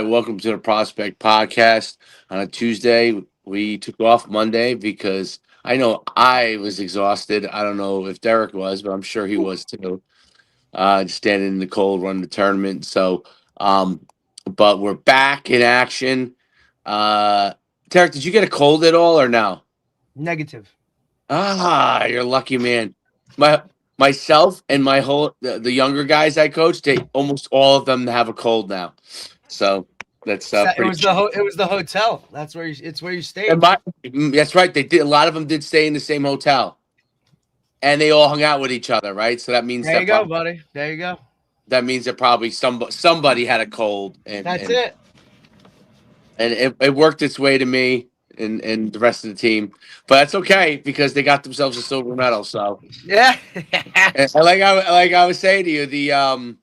Welcome to the Prospect Podcast. On a Tuesday, we took off Monday because I know I was exhausted. I don't know if Derek was, but I'm sure he was too. Just standing in the cold, running the tournament. Um, but we're back in action. Uh, Derek, did you get a cold at all or no? Negative. Ah, you're a lucky man. Myself and the younger guys I coach, they almost all of them have a cold now. So that's It pretty. was it was the hotel. That's where it's where you And stayed. that's right. They did. A lot of them did stay in the same hotel, and they all hung out with each other, right? So that means There you go, buddy. There you go. probably somebody had a cold, That's it. and it worked its way to me and the rest of the team. But that's okay because they got themselves a silver medal. So Yeah. and like I was saying to you,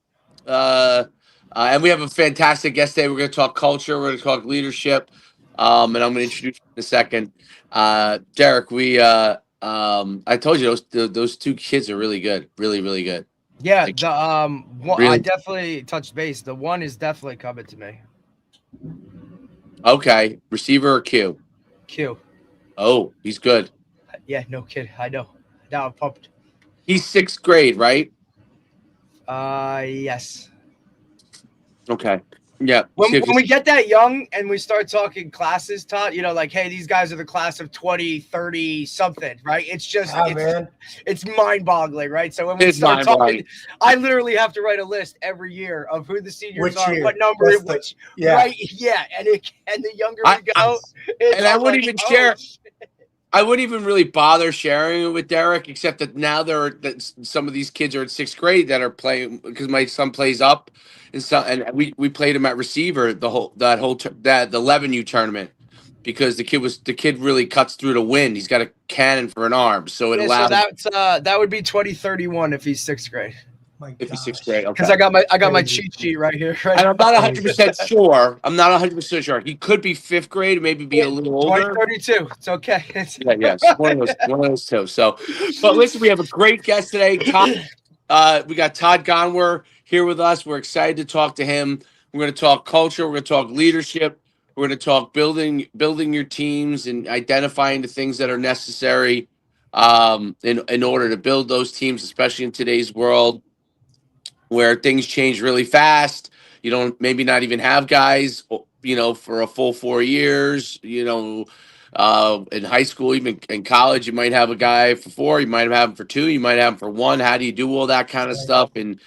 uh, and we have a fantastic guest today. We're going to talk culture. We're going to talk leadership. And I'm going to introduce you in a second. Derek, I told you those two kids are really good, really, really good. Yeah, Like, I really, definitely touched base. The one is definitely coming to me. okay. Receiver or Q? Q. Oh, he's good. Yeah, no kid. I know. Now I'm pumped. He's sixth grade, right? Yes. Okay. Yeah. When we get that young and we start talking classes, Todd, like, hey, these guys are the class of 20, 30 something, right? It's just, it's mind boggling, right? So when we start talking, I literally have to write a list every year of who the seniors are, what number, right? Yeah. And the younger we go, and I wouldn't even share. I wouldn't even really bother sharing it with Derek, except that now some of these kids are in sixth grade that are playing because my son plays up, and we played him at receiver the 11U tournament because the kid really cuts through the wind. He's got a cannon for an arm, so it allows. So that would be 2031 if he's sixth grade. If he's sixth grade, because I got my cheat sheet right here. Right, and I'm not 100% sure. I'm not 100% sure. He could be fifth grade, maybe be a little older. 2032. It's okay. Yes, one of those two. So, but listen, we have a great guest today. We got Todd Gongwer here with us. We're excited to talk to him. We're going to talk culture. We're going to talk leadership. We're going to talk building your teams and identifying the things that are necessary in order to build those teams, especially in today's world, where things change really fast. You don't maybe not even have guys, for a full 4 years, in high school, even in college, you might have a guy for 4, you might have him for 2, you might have him for 1. How do you do all that kind of stuff in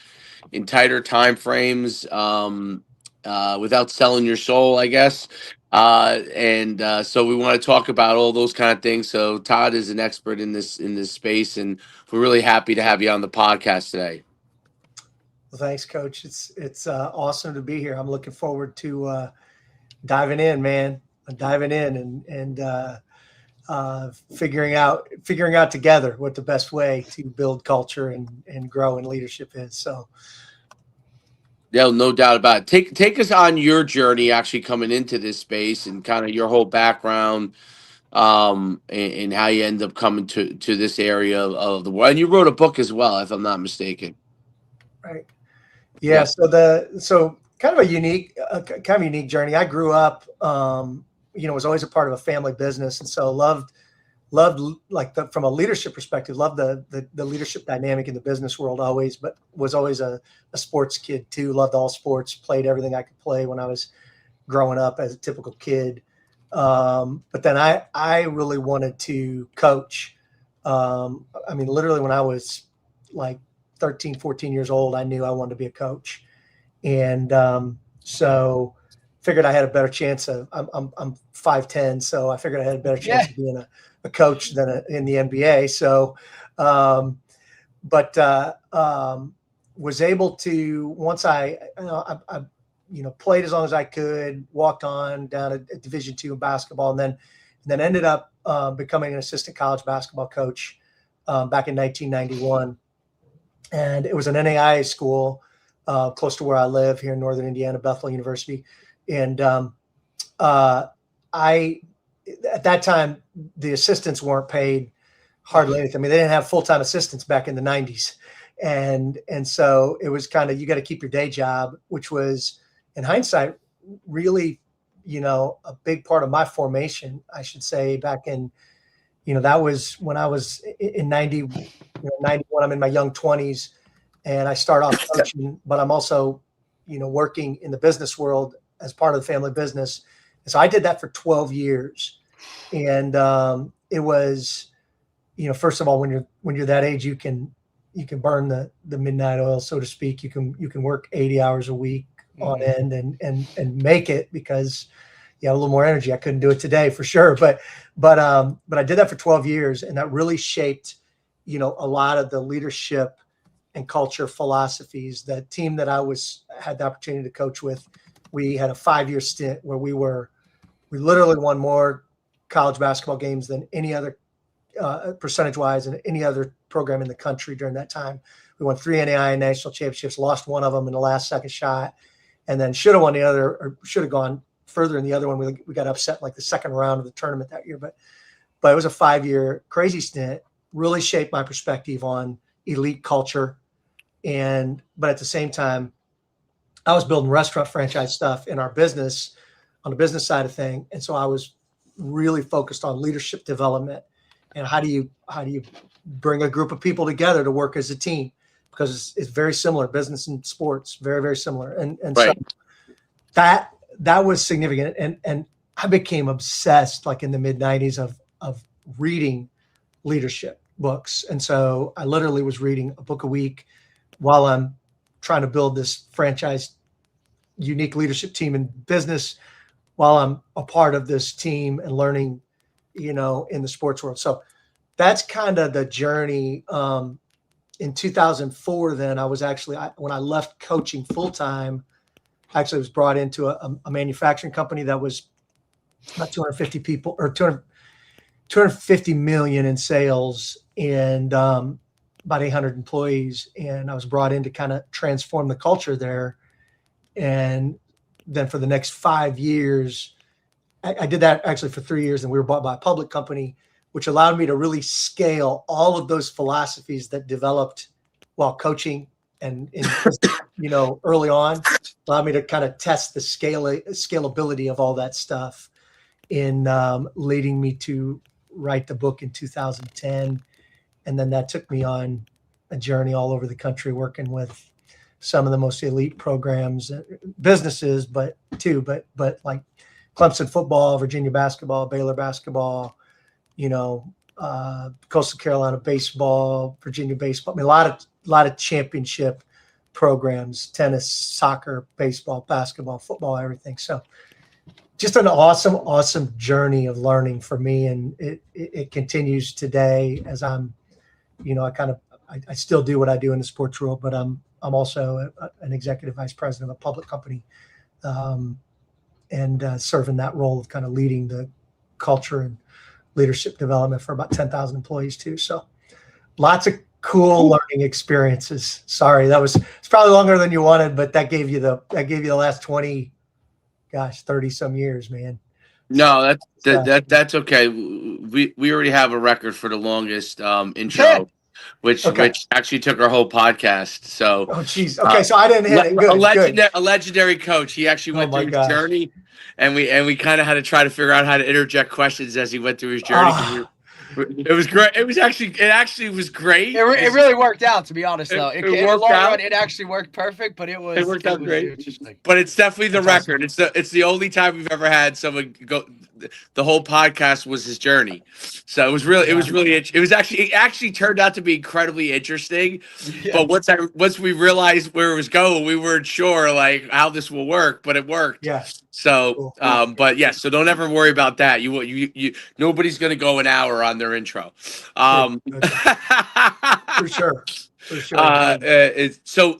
tighter time frames, without selling your soul, I guess. So we want to talk about all those kind of things. So Todd is an expert in this space, and we're really happy to have you on the podcast today. Well, thanks, Coach. It's awesome to be here. I'm looking forward to diving in, man. Diving in and figuring out together what the best way to build culture and grow in leadership is. So, yeah, no doubt about it. Take us on your journey actually coming into this space and kind of your whole background, and how you end up coming to this area of the world. And you wrote a book as well, if I'm not mistaken. Right. Yeah. So kind of a unique journey. I grew up, was always a part of a family business, and so loved like from a leadership perspective, loved the leadership dynamic in the business world always, but was always a sports kid too. Loved all sports, played everything I could play when I was growing up as a typical kid. But then I really wanted to coach. Literally when I was like 13, 14 years old, I knew I wanted to be a coach. And so figured I had a better chance of, I'm 5'10", so I figured I had a better chance of being a coach than in the NBA. So, was able to, once I played as long as I could, walked on down at Division II in basketball, and then ended up becoming an assistant college basketball coach back in 1991. And it was an NAIA school close to where I live here in Northern Indiana, Bethel University. And at that time, the assistants weren't paid hardly anything. I mean, they didn't have full-time assistants back in the 90s. And so it was kind of, you got to keep your day job, which was in hindsight really, a big part of my formation, I should say, back in, that was when I was in 91. I'm in my young 20s, and I start off coaching, but I'm also, working in the business world as part of the family business. And so I did that for 12 years. And it was, first of all, when you're that age, you can burn the midnight oil, so to speak. You can work 80 hours a week on end and make it, because you have a little more energy. I couldn't do it today for sure, but I did that for 12 years, and that really shaped, a lot of the leadership and culture philosophies. The team that I had the opportunity to coach with, we had a 5-year stint where we literally won more college basketball games than any other percentage-wise in any other program in the country during that time. We won 3 NAIA national championships, lost one of them in the last second shot, and then should have won the other, or should have gone further in the other one. We got upset in like the second round of the tournament that year. But it was a 5-year crazy stint, really shaped my perspective on elite culture. But at the same time, I was building restaurant franchise stuff in our business, on the business side of thing. And so I was really focused on leadership development and how do you bring a group of people together to work as a team, because it's very similar, business and sports, very, very similar. And right. So that was significant. And I became obsessed, like in the mid-90s, of reading leadership books. And so I literally was reading a book a week while I'm trying to build this franchise unique leadership team in business, while I'm a part of this team and learning, in the sports world. So that's kind of the journey. In 2004, then I was actually, when I left coaching full-time, I actually was brought into a manufacturing company that was about 250 people, or 250 million in sales, and about 800 employees. And I was brought in to kind of transform the culture there. And then for the next 5 years, I did that actually for 3 years, and we were bought by a public company, which allowed me to really scale all of those philosophies that developed while coaching and early on, allowed me to kind of test the scalability of all that stuff, in leading me to write the book in 2010. And then that took me on a journey all over the country, working with some of the most elite programs, businesses, but like Clemson football, Virginia basketball, Baylor basketball, Coastal Carolina baseball, Virginia baseball. I mean, a lot of championship programs, tennis, soccer, baseball, basketball, football, everything. So just an awesome journey of learning for me. And it continues today as I'm, I still do what I do in the sports world, but I'm also an executive vice president of a public company, and serving that role of kind of leading the culture and leadership development for about 10,000 employees too. So lots of cool learning experiences. Sorry, it's probably longer than you wanted, but that gave you the last 30 some years, man. No, that's okay. We already have a record for the longest intro, which actually took our whole podcast. So, oh geez, okay, so I didn't hit it. Good, a legendary coach. He actually went through his journey, and we kind of had to try to figure out how to interject questions as he went through his journey. It was great. It actually was great. It really worked out, to be honest, though. In the long run, it actually worked perfect, but it worked out great. But it's definitely the record. It's the only time we've ever had someone go. The whole podcast was his journey, so it actually turned out to be incredibly interesting. Yeah. But once we realized where it was going, we weren't sure like how this will work, but it worked. Yeah. So, but yes, so don't ever worry about that. You nobody's gonna go an hour on their intro. For sure. So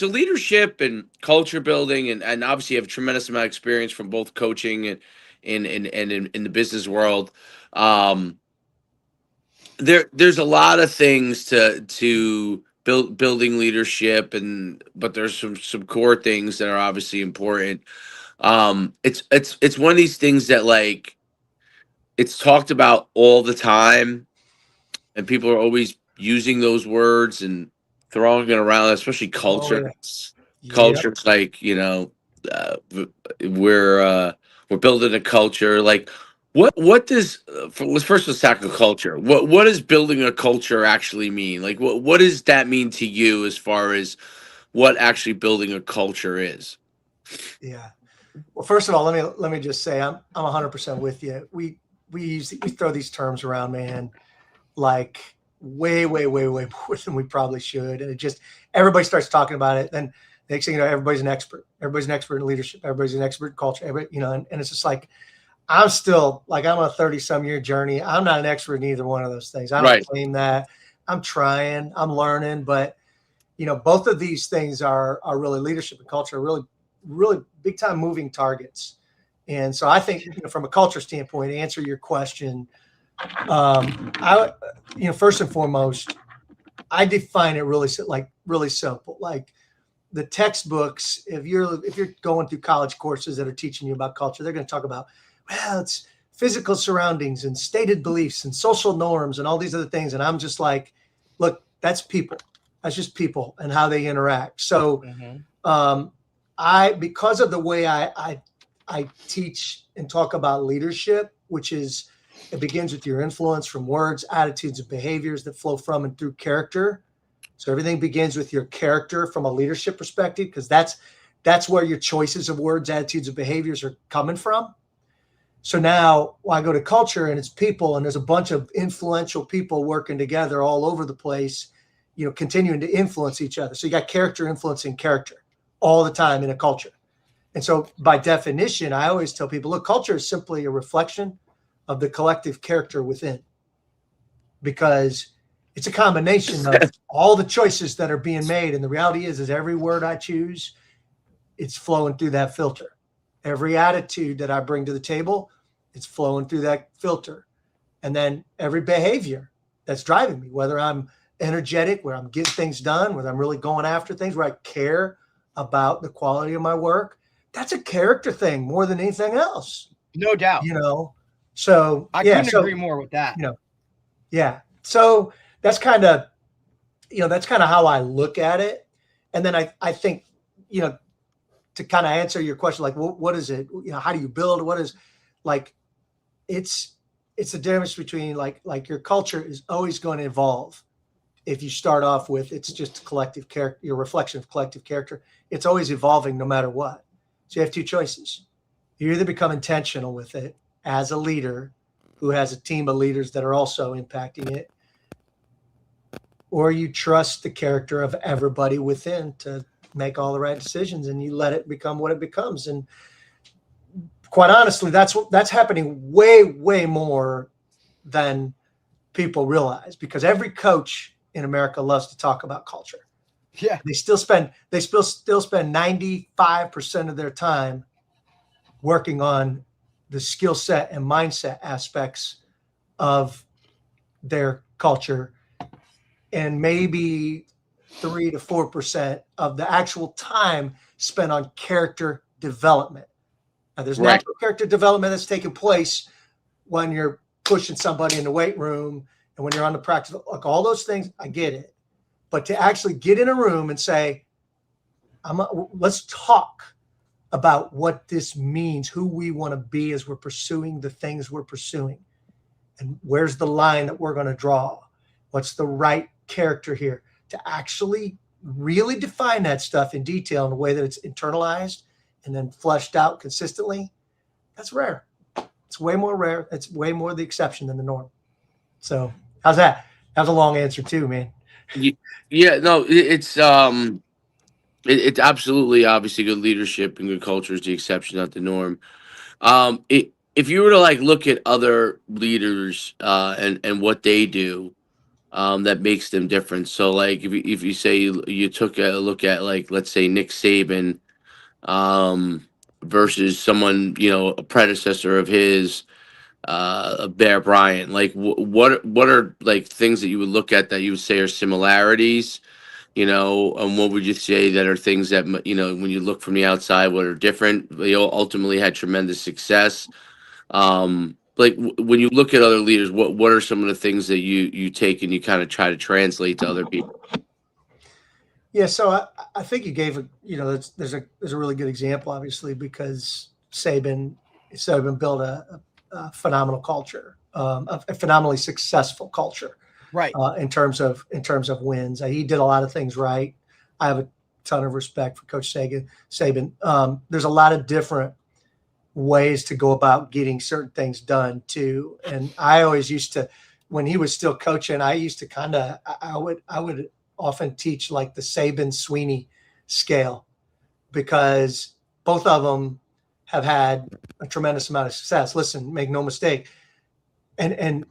leadership and culture building, and obviously you have a tremendous amount of experience from both coaching and in the business world. There's a lot of things to building leadership, but there's some core things that are obviously important. It's one of these things that like it's talked about all the time, and people are always using those words and throwing it around, especially culture. Culture's like, we're building a culture. Like, what does let's first tackle culture. What does building a culture actually mean? Like, what does that mean to you as far as what actually building a culture is? Yeah. Well, first of all, let me just say I'm 100% with you. We throw these terms around, man, like way more than we probably should, and it just everybody starts talking about it. Then next thing you know, everybody's an expert. Everybody's an expert in leadership. Everybody's an expert in culture. Everybody, and it's just like I'm still like I'm on a 30-some-year journey. I'm not an expert in either one of those things. I don't claim that. I'm trying. I'm learning, but both of these things are really leadership and culture, really big time moving targets. And so I think from a culture standpoint, to answer your question, first and foremost, I define it really simple. Like the textbooks, if you're going through college courses that are teaching you about culture, they're going to talk about, well, it's physical surroundings and stated beliefs and social norms and all these other things. And I'm just like, look, that's people. That's just people and how they interact. So because of the way I teach and talk about leadership, which is it begins with your influence from words, attitudes, and behaviors that flow from and through character. So everything begins with your character from a leadership perspective, because that's where your choices of words, attitudes, and behaviors are coming from. So now I go to culture and it's people, and there's a bunch of influential people working together all over the place, continuing to influence each other. So you got character influencing character all the time in a culture. And so by definition, I always tell people, look, culture is simply a reflection of the collective character within, because it's a combination of all the choices that are being made. And the reality is every word I choose, it's flowing through that filter. Every attitude that I bring to the table, it's flowing through that filter. And then every behavior that's driving me, whether I'm energetic, where I'm getting things done, whether I'm really going after things, where I care about the quality of my work, that's a character thing more than anything else. No doubt. So I couldn't agree more with that. Yeah. So that's kind of how I look at it. And then I think, to kind of answer your question, like, what is it? How do you build? What is like, it's the difference between like your culture is always going to evolve. If you start off with, it's just collective character, your reflection of collective character, it's always evolving no matter what. So you have two choices. You either become intentional with it as a leader who has a team of leaders that are also impacting it, or you trust the character of everybody within to make all the right decisions, and you let it become what it becomes. And quite honestly, that's happening way more than people realize, because every coach in America loves to talk about culture. Yeah. They still spend 95% of their time working on the skill set and mindset aspects of their culture, and maybe 3 to 4% of the actual time spent on character development. Now, there's natural character development that's taking place when you're pushing somebody in the weight room and when you're on the practice, like all those things, I get it. But to actually get in a room and say, let's talk about what this means, who we want to be as we're pursuing the things we're pursuing, and where's the line that we're going to draw, what's the right character here, to actually really define that stuff in detail in a way that it's internalized and then fleshed out consistently. That's rare. It's way more rare. It's way more the exception than the norm. So how's that? That was a long answer too, man. Yeah, no, it's absolutely, obviously, good leadership and good culture is the exception, not the norm. If you were to like look at other leaders and what they do, that makes them different. So like if you say you took a look at, like, let's say Nick Saban versus someone, a predecessor of his, Bear Bryant, like what are like things that you would look at that you would say are similarities, and what would you say that are things that, when you look from the outside, what are different? They all ultimately had tremendous success. Like when you look at other leaders, what are some of the things that you take and you kind of try to translate to other people? Yeah, so I think you gave there's a really good example, obviously, because Saban built a phenomenal culture, a phenomenally successful culture, right? In terms of wins. He did a lot of things right. I have a ton of respect for Coach Saban. There's a lot of different ways to go about getting certain things done too, and I always used to, when he was still coaching, I used to I would often teach like the Saban Sweeney scale, because both of them have had a tremendous amount of success. Listen, make no mistake, and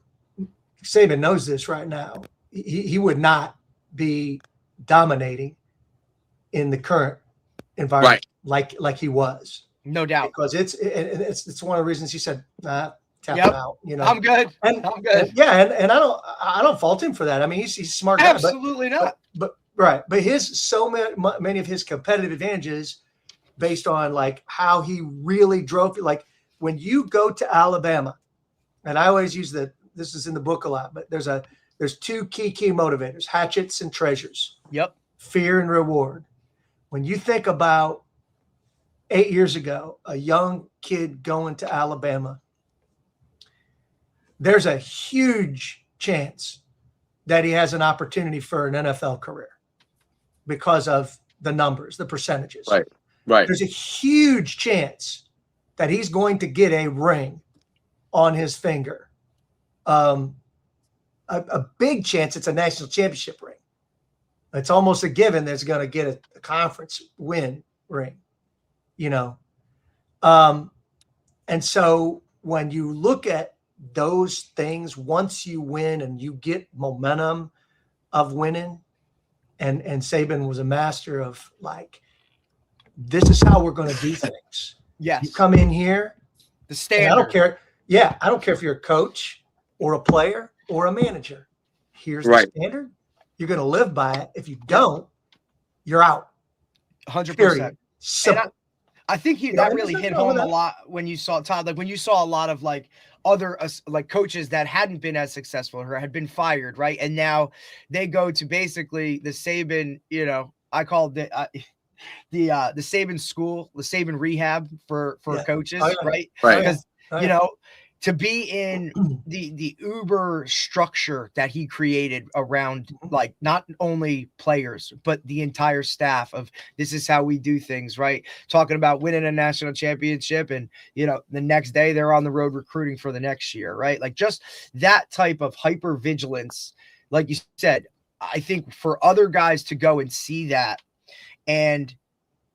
Saban knows this right now. He would not be dominating in the current environment like he was. No doubt. Because it's one of the reasons he said, tap out. I'm good. I'm good. And I don't fault him for that. I mean, he's a smart guy. Absolutely not. But his many of his competitive advantages based on like how he really drove. Like when you go to Alabama, and I always use this is in the book a lot, but there's two key motivators: hatchets and treasures. Yep. Fear and reward. When you think about 8 years ago, a young kid going to Alabama, there's a huge chance that he has an opportunity for an NFL career because of the numbers, the percentages. Right. There's a huge chance that he's going to get a ring on his finger. A big chance it's a national championship ring. It's almost a given that's going to get a conference win ring. And so when you look at those things, once you win and you get momentum of winning, and Saban was a master of like, this is how we're going to do things. Yes. You come in here, the standard. I don't care. Yeah. I don't care if you're a coach or a player or a manager. Here's the standard. You're going to live by it. If you don't, you're out. 100%. Simple. I think that really hit home a lot when you saw Todd, like when you saw a lot of like other like coaches that hadn't been as successful or had been fired, right? And now they go to basically the Saban, I call it the Saban school, the Saban rehab for coaches, right? Because to be in the uber structure that he created around like not only players, but the entire staff of this is how we do things, right? Talking about winning a national championship and, the next day they're on the road recruiting for the next year, right? Like just that type of hyper vigilance, like you said, I think for other guys to go and see that, and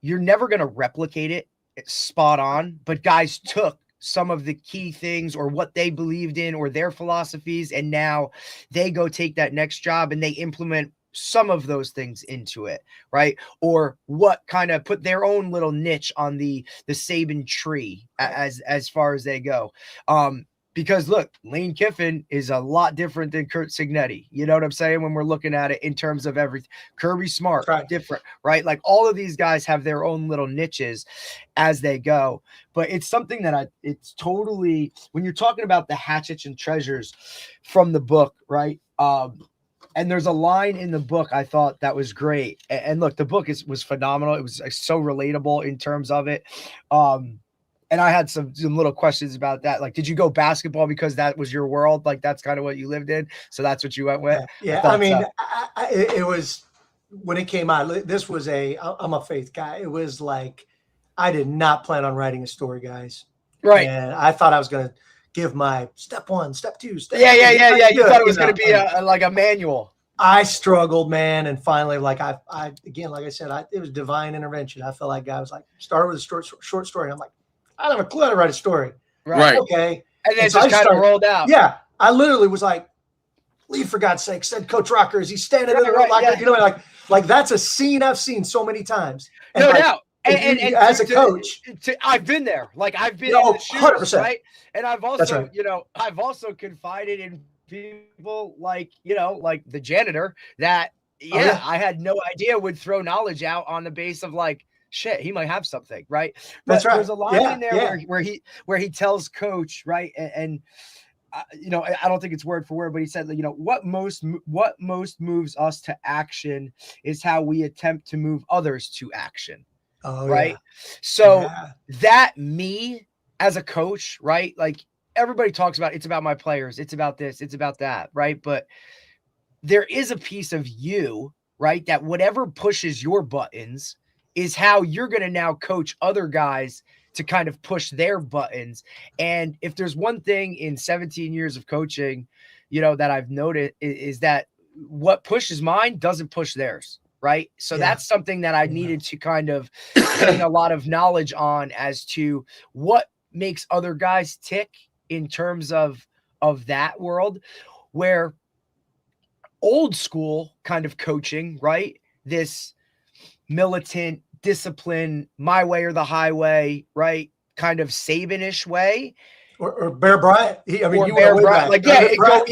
you're never going to replicate it. It's spot on, but guys took some of the key things or what they believed in or their philosophies, and now they go take that next job and they implement some of those things into it, right? Or what kind of put their own little niche on the Saban tree as far as they go. Because look, Lane Kiffin is a lot different than Kurt Signetti. You know what I'm saying? When we're looking at it in terms of everything, Kirby Smart, different, right? Like all of these guys have their own little niches as they go. But it's something that it's totally, when you're talking about the hatchets and treasures from the book, right? And there's a line in the book I thought that was great. And look, the book was phenomenal. It was so relatable in terms of it. And I had some little questions about that. Like, did you go basketball because that was your world? Like, that's kind of what you lived in. So that's what you went with. Yeah. I mean, it was when it came out. This was I'm a faith guy. It was like I did not plan on writing a story, guys. Right. And I thought I was going to give my step 1, step 2, step. Yeah. You thought it was going to be like a manual. I struggled, man, and finally, like I again, like I said, it was divine intervention. I felt like I was like started with a short story. I'm like, I don't have a clue how to write a story. Right. Okay. And then so just kind of rolled out. Yeah. I literally was like, leave for God's sake, said Coach Rocker as he's standing in the room. Like that's a scene I've seen so many times. And no doubt. And as a coach, I've been there. Like I've been in the shoes, 100%. right? And I've also, I've also confided in people like, like the janitor that, I had no idea would throw knowledge out on the base of like, shit, he might have something, right? But that's right. There's a line in there where he tells Coach, right, and I don't think it's word for word, but he said, what most moves us to action is how we attempt to move others to action. Oh, right. Yeah. So that me as a coach, right? Like everybody talks about, it's about my players. It's about this, it's about that. Right. But there is a piece of you, right? That whatever pushes your buttons is how you're going to now coach other guys to kind of push their buttons. And if there's one thing in 17 years of coaching, that I've noted is that what pushes mine doesn't push theirs. Right. So that's something that I needed to kind of gain a lot of knowledge on as to what makes other guys tick in terms of that world, where old school kind of coaching, right? This militant discipline, my way or the highway, right? Kind of Saban-ish way. Or Bear Bryant. You went way back. Like, go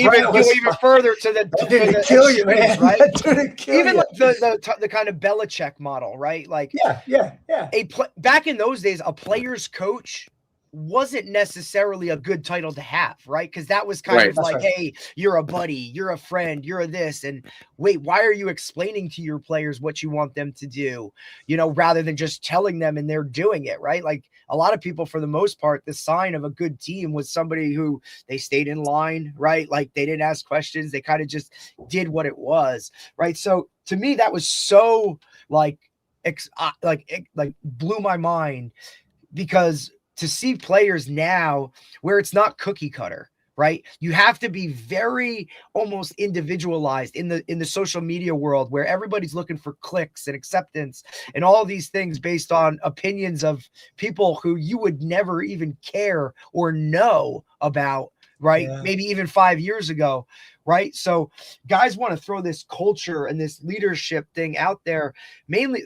even further to the didn't kill you, man. Right? Didn't kill even you. Like the kind of Belichick model, right? Like, yeah. Back in those days, a player's coach wasn't necessarily a good title to have, right? Because that was kind of like, hey, you're a buddy, you're a friend, you're a this, and wait, why are you explaining to your players what you want them to do, rather than just telling them and they're doing it, right? Like a lot of people, for the most part, the sign of a good team was somebody who they stayed in line, right? Like they didn't ask questions, they kind of just did what it was, right? So to me, that was so like blew my mind, because to see players now where it's not cookie cutter, right? You have to be very almost individualized in the social media world, where everybody's looking for clicks and acceptance and all these things based on opinions of people who you would never even care or know about, right? Yeah. Maybe even 5 years ago, right? So guys want to throw this culture and this leadership thing out there. Mainly,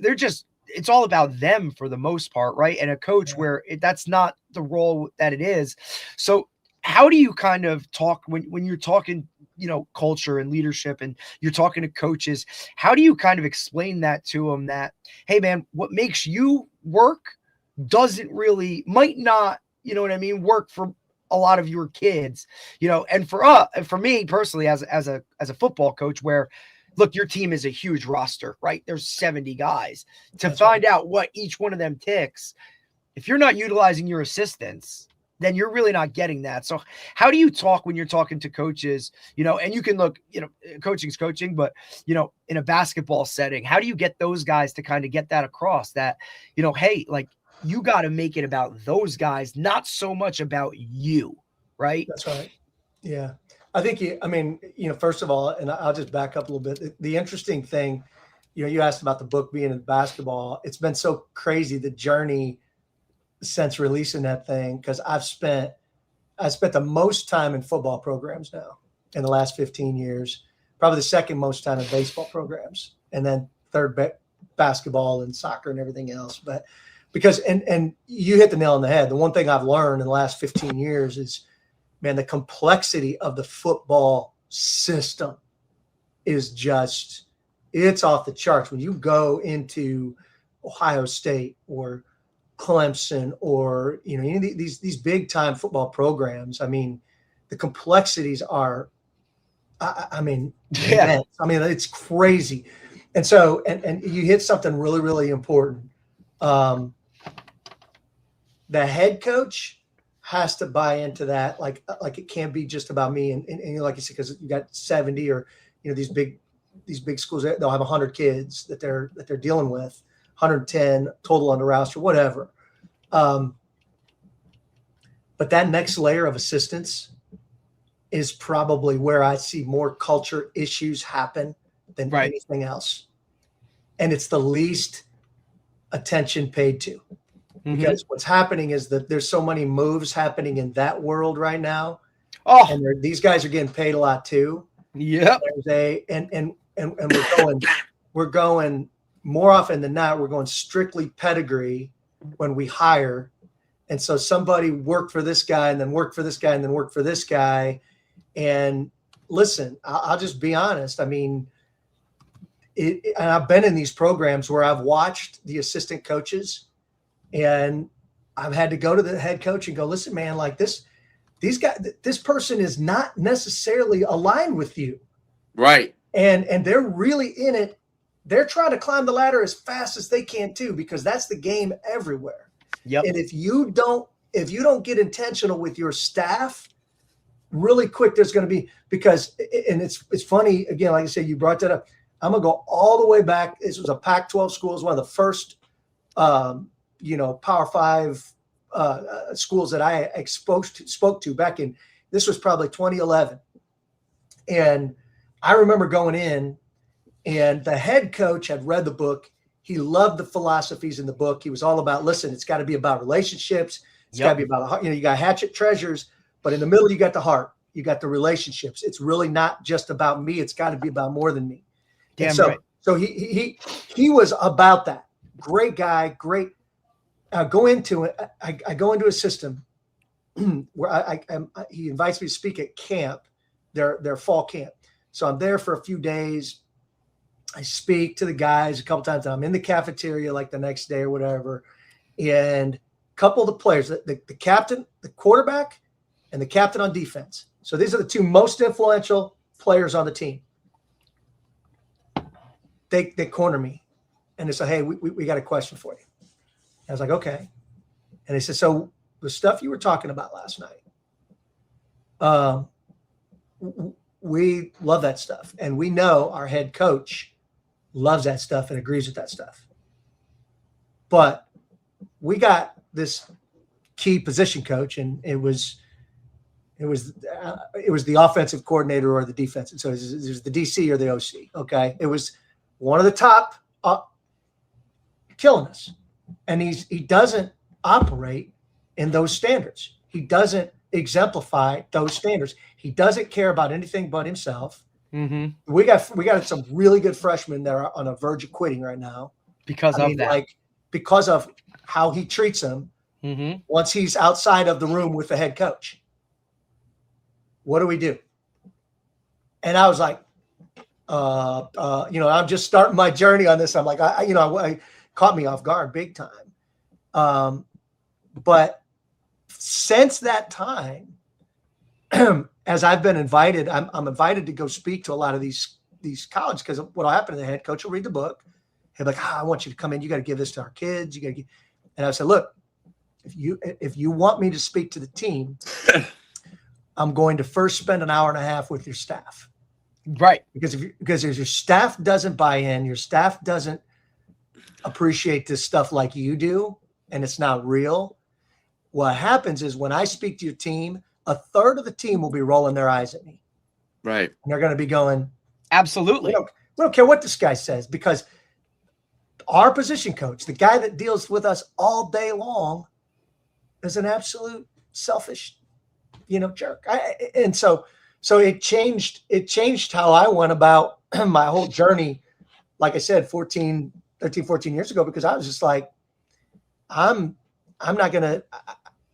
it's all about them for the most part, right? And a coach where that's not the role that it is. So how do you kind of talk when you're talking, culture and leadership, and you're talking to coaches, how do you kind of explain that to them that, hey man, what makes you work might not, work for a lot of your kids, and for me personally, as a football coach, where look, your team is a huge roster, right? There's 70 guys. To find out what each one of them ticks, if you're not utilizing your assistants, then you're really not getting that. So how do you talk when you're talking to coaches, and you can look, coaching's coaching, but, in a basketball setting, how do you get those guys to kind of get that across that, hey, like you got to make it about those guys, not so much about you, right? That's right. Yeah. I think first of all, and I'll just back up a little bit. The interesting thing, you asked about the book being in basketball. It's been so crazy, the journey since releasing that thing, because I spent the most time in football programs now in the last 15 years, probably the second most time in baseball programs, and then third basketball and soccer and everything else. But because, and you hit the nail on the head. The one thing I've learned in the last 15 years is, man, the complexity of the football system is it's off the charts. When you go into Ohio State or Clemson or, these big time football programs, the complexities are, immense. It's crazy. And so, and you hit something really, really important. The head coach has to buy into that. Like it can't be just about me. And like you said, because you got 70 or, these big schools, they'll have 100 kids that they're dealing with, 110 total on the roster, whatever. But that next layer of assistance is probably where I see more culture issues happen than anything else. And it's the least attention paid to. Because what's happening is that there's so many moves happening in that world right now. Oh, and these guys are getting paid a lot too. Yeah. And we're going more often than not, we're going strictly pedigree when we hire. And so somebody worked for this guy and then worked for this guy and then worked for this guy. And listen, I'll just be honest. And I've been in these programs where I've watched the assistant coaches, and I've had to go to the head coach and go, listen, man, like this these guys, this person is not necessarily aligned with you. Right. And they're really in it. They're trying to climb the ladder as fast as they can too, because that's the game everywhere. Yep. And if you don't get intentional with your staff really quick, there's going to be, because, and it's funny, again, like I said, you brought that up. I'm going to go all the way back. This was a Pac-12 school. It was one of the first, Power 5 schools that I spoke to back in, this was probably 2011. And I remember going in, and the head coach had read the book. He loved the philosophies in the book. He was all about, listen, it's got to be about relationships. It's got to be about, you got hatchet treasures, but in the middle, you got the heart, you got the relationships. It's really not just about me. It's got to be about more than me. Damn so, right. So he was about that. Great guy. Great. Go into it. I go into a system where he invites me to speak at camp, their fall camp. So I'm there for a few days. I speak to the guys a couple times. I'm in the cafeteria like the next day or whatever. And a couple of the players, the captain, the quarterback, and the captain on defense. So these are the two most influential players on the team. They corner me. And they say, hey, we got a question for you. I was like, okay. And they said, so the stuff you were talking about last night, we love that stuff. And we know our head coach loves that stuff and agrees with that stuff. But we got this key position coach, and it was the offensive coordinator or the defensive. So it was the DC or the OC. Okay. It was one of the top killing us. And he doesn't operate in those standards. He doesn't exemplify those standards. He doesn't care about anything but himself. Mm-hmm. We got some really good freshmen that are on the verge of quitting right now because of how he treats them. Mm-hmm. Once he's outside of the room with the head coach. What do we do? And I was like, I'm just starting my journey on this. I'm like, I caught me off guard big time. But since that time, as I've been invited, I'm invited to go speak to a lot of these colleges, because what'll happen, the head coach will read the book. He'll be like, I want you to come in. You got to give this to our kids. And I said, look, if you want me to speak to the team, I'm going to first spend an hour and a half with your staff. Right. Because if your staff doesn't buy in, your staff doesn't appreciate this stuff like you do, and it's not real, what happens is when I speak to your team, a third of the team will be rolling their eyes at me. Right. And they're going to be going, absolutely. We don't care what this guy says, because our position coach, the guy that deals with us all day long, is an absolute selfish, jerk. So it changed how I went about my whole journey. Like I said, 13, 14 years ago, because I was just like, I'm not going to,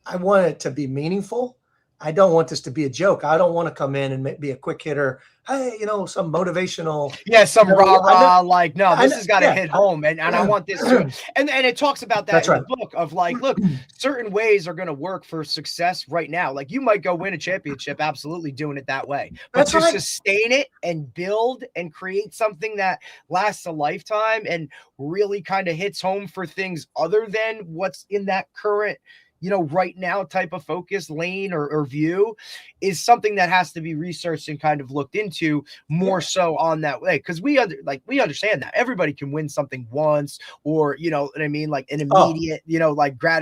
I want it to be meaningful. I don't want this to be a joke. I don't want to come in and be a quick hitter. Hey, some motivational. Yeah, some rah-rah, like, no, this has got to hit home. And I want this to. And it talks about that in the book of like, look, certain ways are going to work for success right now. Like, you might go win a championship, absolutely doing it that way. But to sustain it and build and create something that lasts a lifetime and really kind of hits home for things other than what's in that current, right now type of focus lane or view, is something that has to be researched and kind of looked into more so on that way. Cause we understand that everybody can win something once, or, what I mean? Like an immediate,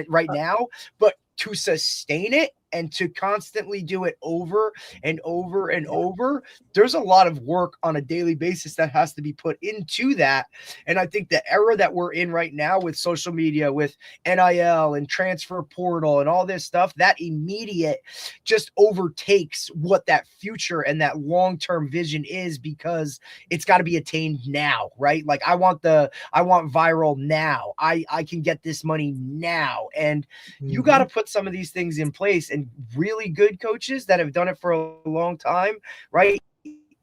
right now, but to sustain it and to constantly do it over and over and over, there's a lot of work on a daily basis that has to be put into that. And I think the era that we're in right now with social media, with NIL and transfer portal and all this stuff, that immediate just overtakes what that future and that long-term vision is, because it's got to be attained now, right? Like I want viral now. I can get this money now. And you got to put some of these things in place. And really good coaches that have done it for a long time, right?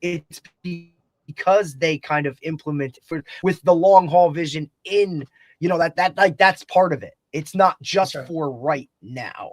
It's because they kind of implement with the long haul vision in, that's part of it. It's not just for right now.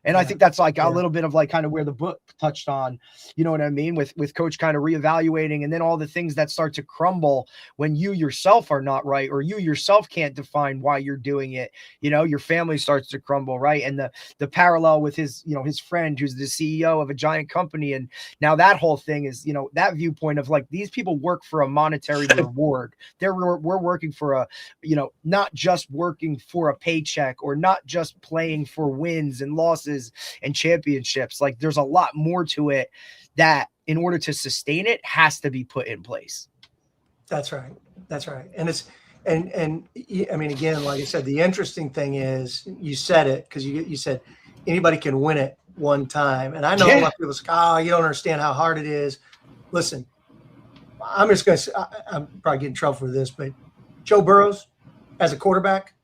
And I think that's like a little bit of like kind of where the book touched on, you know what I mean? With coach kind of reevaluating, and then all the things that start to crumble when you yourself are not right, or you yourself can't define why you're doing it. You know, your family starts to crumble, right? And the parallel with his, you know, his friend who's the CEO of a giant company. And now that whole thing is, you know, that viewpoint of like, these people work for a monetary reward. We're working for a, you know, not just working for a paycheck, or not just playing for wins and losses and championships. Like, there's a lot more to it that, in order to sustain it, has to be put in place. That's right. And it's, and I mean, again, like I said, the interesting thing is, you said it, because you said anybody can win it one time. And I know a lot of people say, oh, you don't understand how hard it is. Listen, I'm just going to say, I'm probably getting in trouble for this, but Joe Burrows as a quarterback,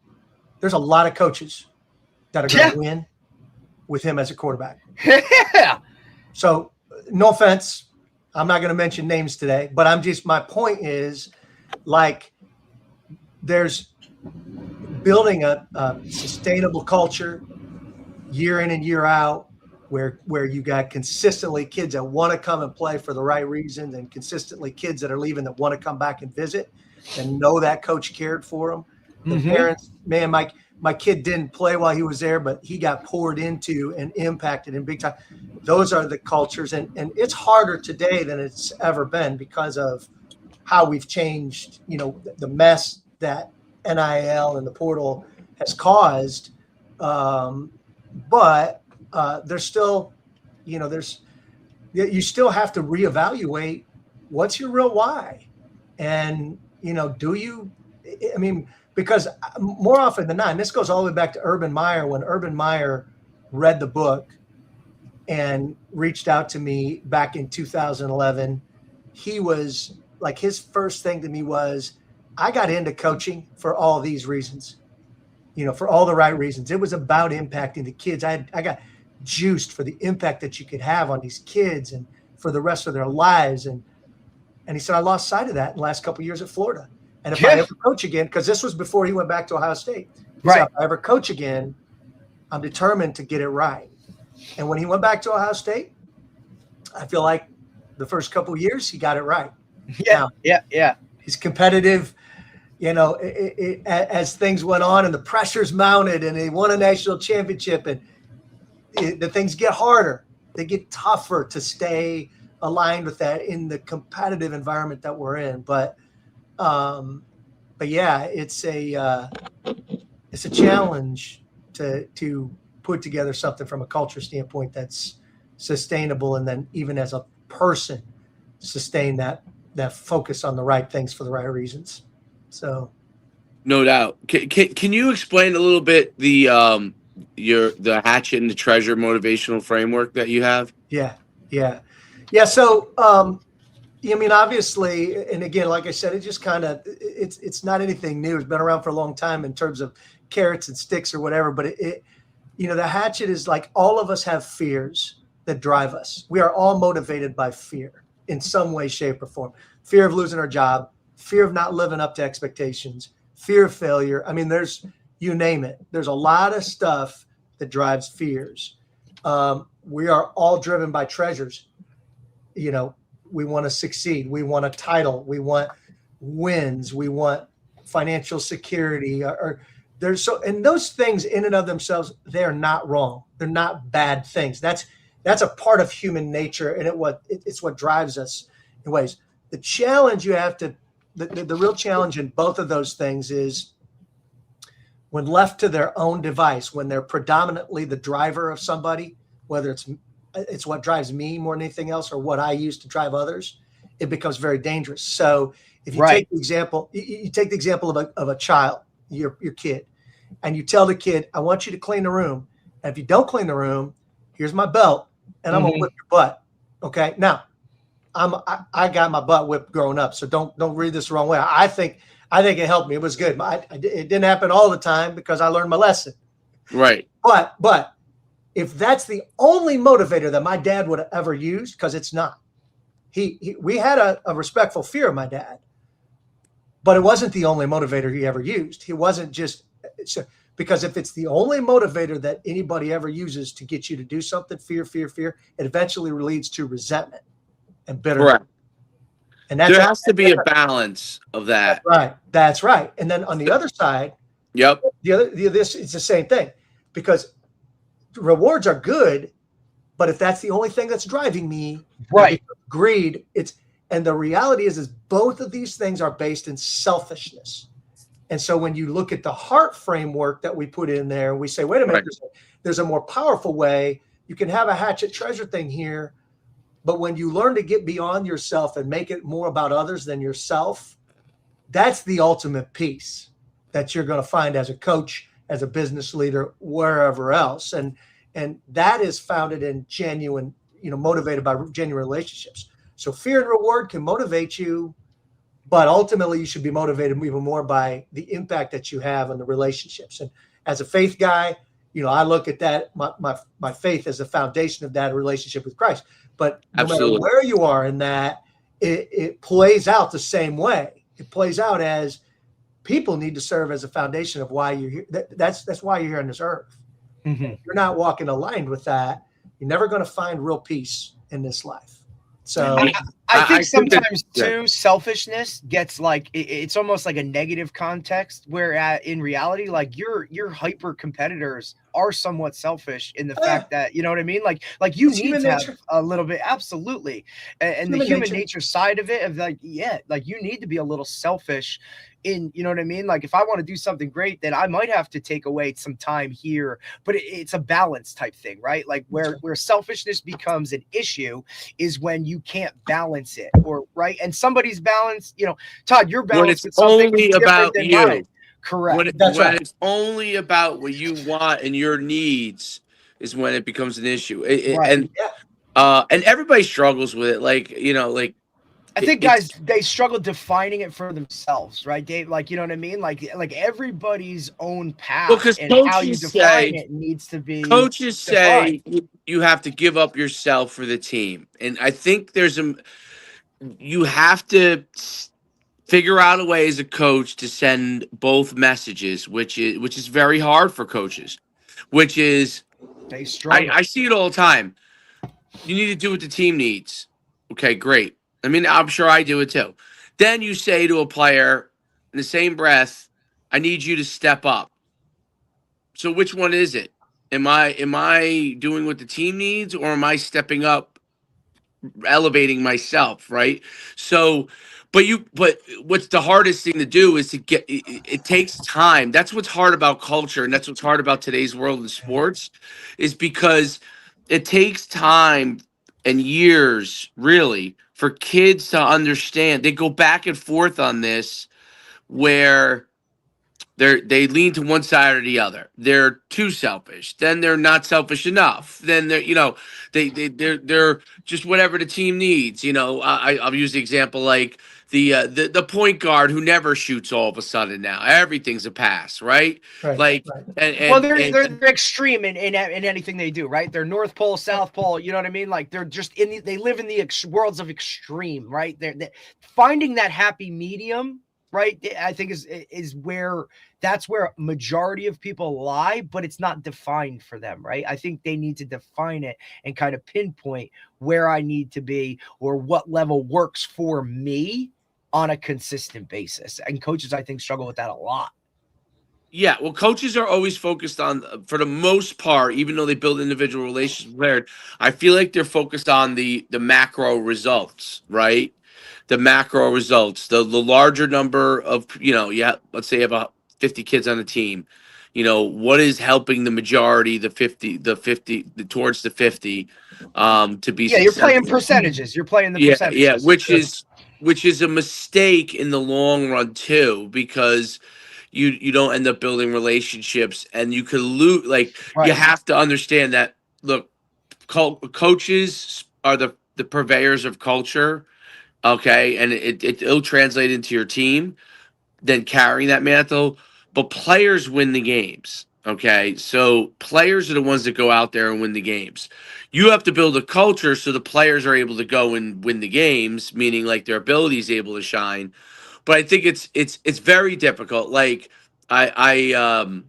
there's a lot of coaches that are going to win with him as a quarterback. So no offense, I'm not going to mention names today, but my point is, like, there's building a sustainable culture year in and year out, where you got consistently kids that want to come and play for the right reasons, and consistently kids that are leaving that want to come back and visit and know that coach cared for them. The parents, man, my kid didn't play while he was there, but he got poured into and impacted in big time. Those are the cultures. And it's harder today than it's ever been, because of how we've changed, you know, the mess that NIL and the portal has caused. But there's still, you know, you still have to reevaluate what's your real why. And, you know, because more often than not, and this goes all the way back to Urban Meyer, when Urban Meyer read the book and reached out to me back in 2011, he was like, his first thing to me was, I got into coaching for all these reasons, you know, for all the right reasons. It was about impacting the kids. I got juiced for the impact that you could have on these kids and for the rest of their lives. And he said, I lost sight of that in the last couple of years at Florida. And if I ever coach again, because this was before he went back to Ohio State, he said, if I ever coach again, I'm determined to get it right. And when he went back to Ohio State, I feel like the first couple of years he got it right. He's competitive. You know, as things went on and the pressures mounted and he won a national championship, and the things get harder, they get tougher to stay aligned with that in the competitive environment that we're in. But yeah, it's a challenge to put together something from a culture standpoint that's sustainable, and then even as a person, sustain that focus on the right things for the right reasons. So, no doubt. Can you explain a little bit the hatchet and the treasure motivational framework that you have? Yeah. So, I mean, obviously, and again, like I said, it just kind of, it's not anything new. It's been around for a long time in terms of carrots and sticks or whatever. But it you know, the hatchet is like, all of us have fears that drive us. We are all motivated by fear in some way, shape, or form. Fear of losing our job, fear of not living up to expectations, fear of failure. I mean, you name it. There's a lot of stuff that drives fears. We are all driven by treasures. You know, we want to succeed. We want a title. We want wins. We want financial security. And those things in and of themselves, they're not wrong. They're not bad things. That's a part of human nature, and it's what drives us in ways. The challenge the real challenge in both of those things is, when left to their own device, when they're predominantly the driver of somebody, whether it's what drives me more than anything else, or what I use to drive others, it becomes very dangerous. So if you take the example, of a child, your kid, and you tell the kid, I want you to clean the room. And if you don't clean the room, here's my belt, and I'm gonna whip your butt. Okay. Now, I got my butt whipped growing up, so don't read this the wrong way. I think it helped me. It was good. It didn't happen all the time because I learned my lesson. Right. But if that's the only motivator that my dad would have ever used, because it's not. We had a respectful fear of my dad, but it wasn't the only motivator he ever used. He wasn't just Because if it's the only motivator that anybody ever uses to get you to do something, fear, it eventually leads to resentment and bitterness. Correct. And there has to be a balance of that. That's right. And then on the other side, this is the same thing, because rewards are good, but if that's the only thing that's driving me, greed, and the reality is both of these things are based in selfishness. And so when you look at the heart framework that we put in there, we say, wait a minute, there's a more powerful way. You can have a hatchet treasure thing here, but when you learn to get beyond yourself and make it more about others than yourself, that's the ultimate peace that you're going to find as a coach, as a business leader, wherever else. And that is founded in genuine, motivated by genuine relationships. So fear and reward can motivate you, but ultimately you should be motivated even more by the impact that you have on the relationships. And as a faith guy, I look at that, my faith as a foundation of that relationship with Christ. But no matter where you are in that, it plays out the same way. It plays out as people need to serve as a foundation of why you're here. That's why you're here on this earth. Mm-hmm. If you're not walking aligned with that, you're never going to find real peace in this life. So I think sometimes too, selfishness gets it's almost like a negative context, where in reality, like your hyper competitors are somewhat selfish in the fact that, you know what I mean? Like you need to have a little bit, absolutely. And the human nature side of it, of you need to be a little selfish in, you know what I mean? Like if I want to do something great, then I might have to take away some time here, but it's a balance type thing, right? Like where selfishness becomes an issue is when you can't balance it, or right. And somebody's balance, Todd, your balance is only about you. Mine. Correct. When it's only about what you want and your needs is when it becomes an issue. And everybody struggles with it. I think guys, they struggle defining it for themselves, right, Dave? Like, you know what I mean? Like everybody's own path and how you define it needs to be. Coaches say you have to give up yourself for the team, and I think you have to figure out a way as a coach to send both messages, which is very hard for coaches. Which is, I see it all the time. You need to do what the team needs. Okay, great. I mean, I'm sure I do it too. Then you say to a player in the same breath, I need you to step up. So which one is it? Am I doing what the team needs, or am I stepping up, elevating myself, right? So but what's the hardest thing to do is to get it takes time. That's what's hard about culture, and that's what's hard about today's world in sports, is because it takes time and years, really, for kids to understand. They go back and forth on this, where they lean to one side or the other. They're too selfish. Then they're not selfish enough. Then they're just whatever the team needs. I'll use the example like the point guard who never shoots all of a sudden now. Everything's a pass, right? Right. They're extreme in anything they do, right? They're North Pole, South Pole. You know what I mean? Like they're just they live in the worlds of extreme, right? They're finding that happy medium, right? I think is where that's where majority of people lie, but it's not defined for them, right? I think they need to define it and kind of pinpoint where I need to be or what level works for me on a consistent basis. And coaches, I think, struggle with that a lot. Yeah, well, coaches are always focused on, for the most part, even though they build individual relationships, I feel like they're focused on the macro results, right? The macro results, the larger number of, let's say you have 50 kids on the team, what is helping the majority, the 50 towards the 50, to be successful. You're playing percentages. You're playing the percentages. Yeah, which is a mistake in the long run too, because you don't end up building relationships, and you could lose. You have to understand that. Look, coaches are the purveyors of culture. Okay, and it'll translate into your team, then carrying that mantle. But players win the games. Okay, so players are the ones that go out there and win the games. You have to build a culture so the players are able to go and win the games, meaning like their ability is able to shine. But I think it's very difficult. Like I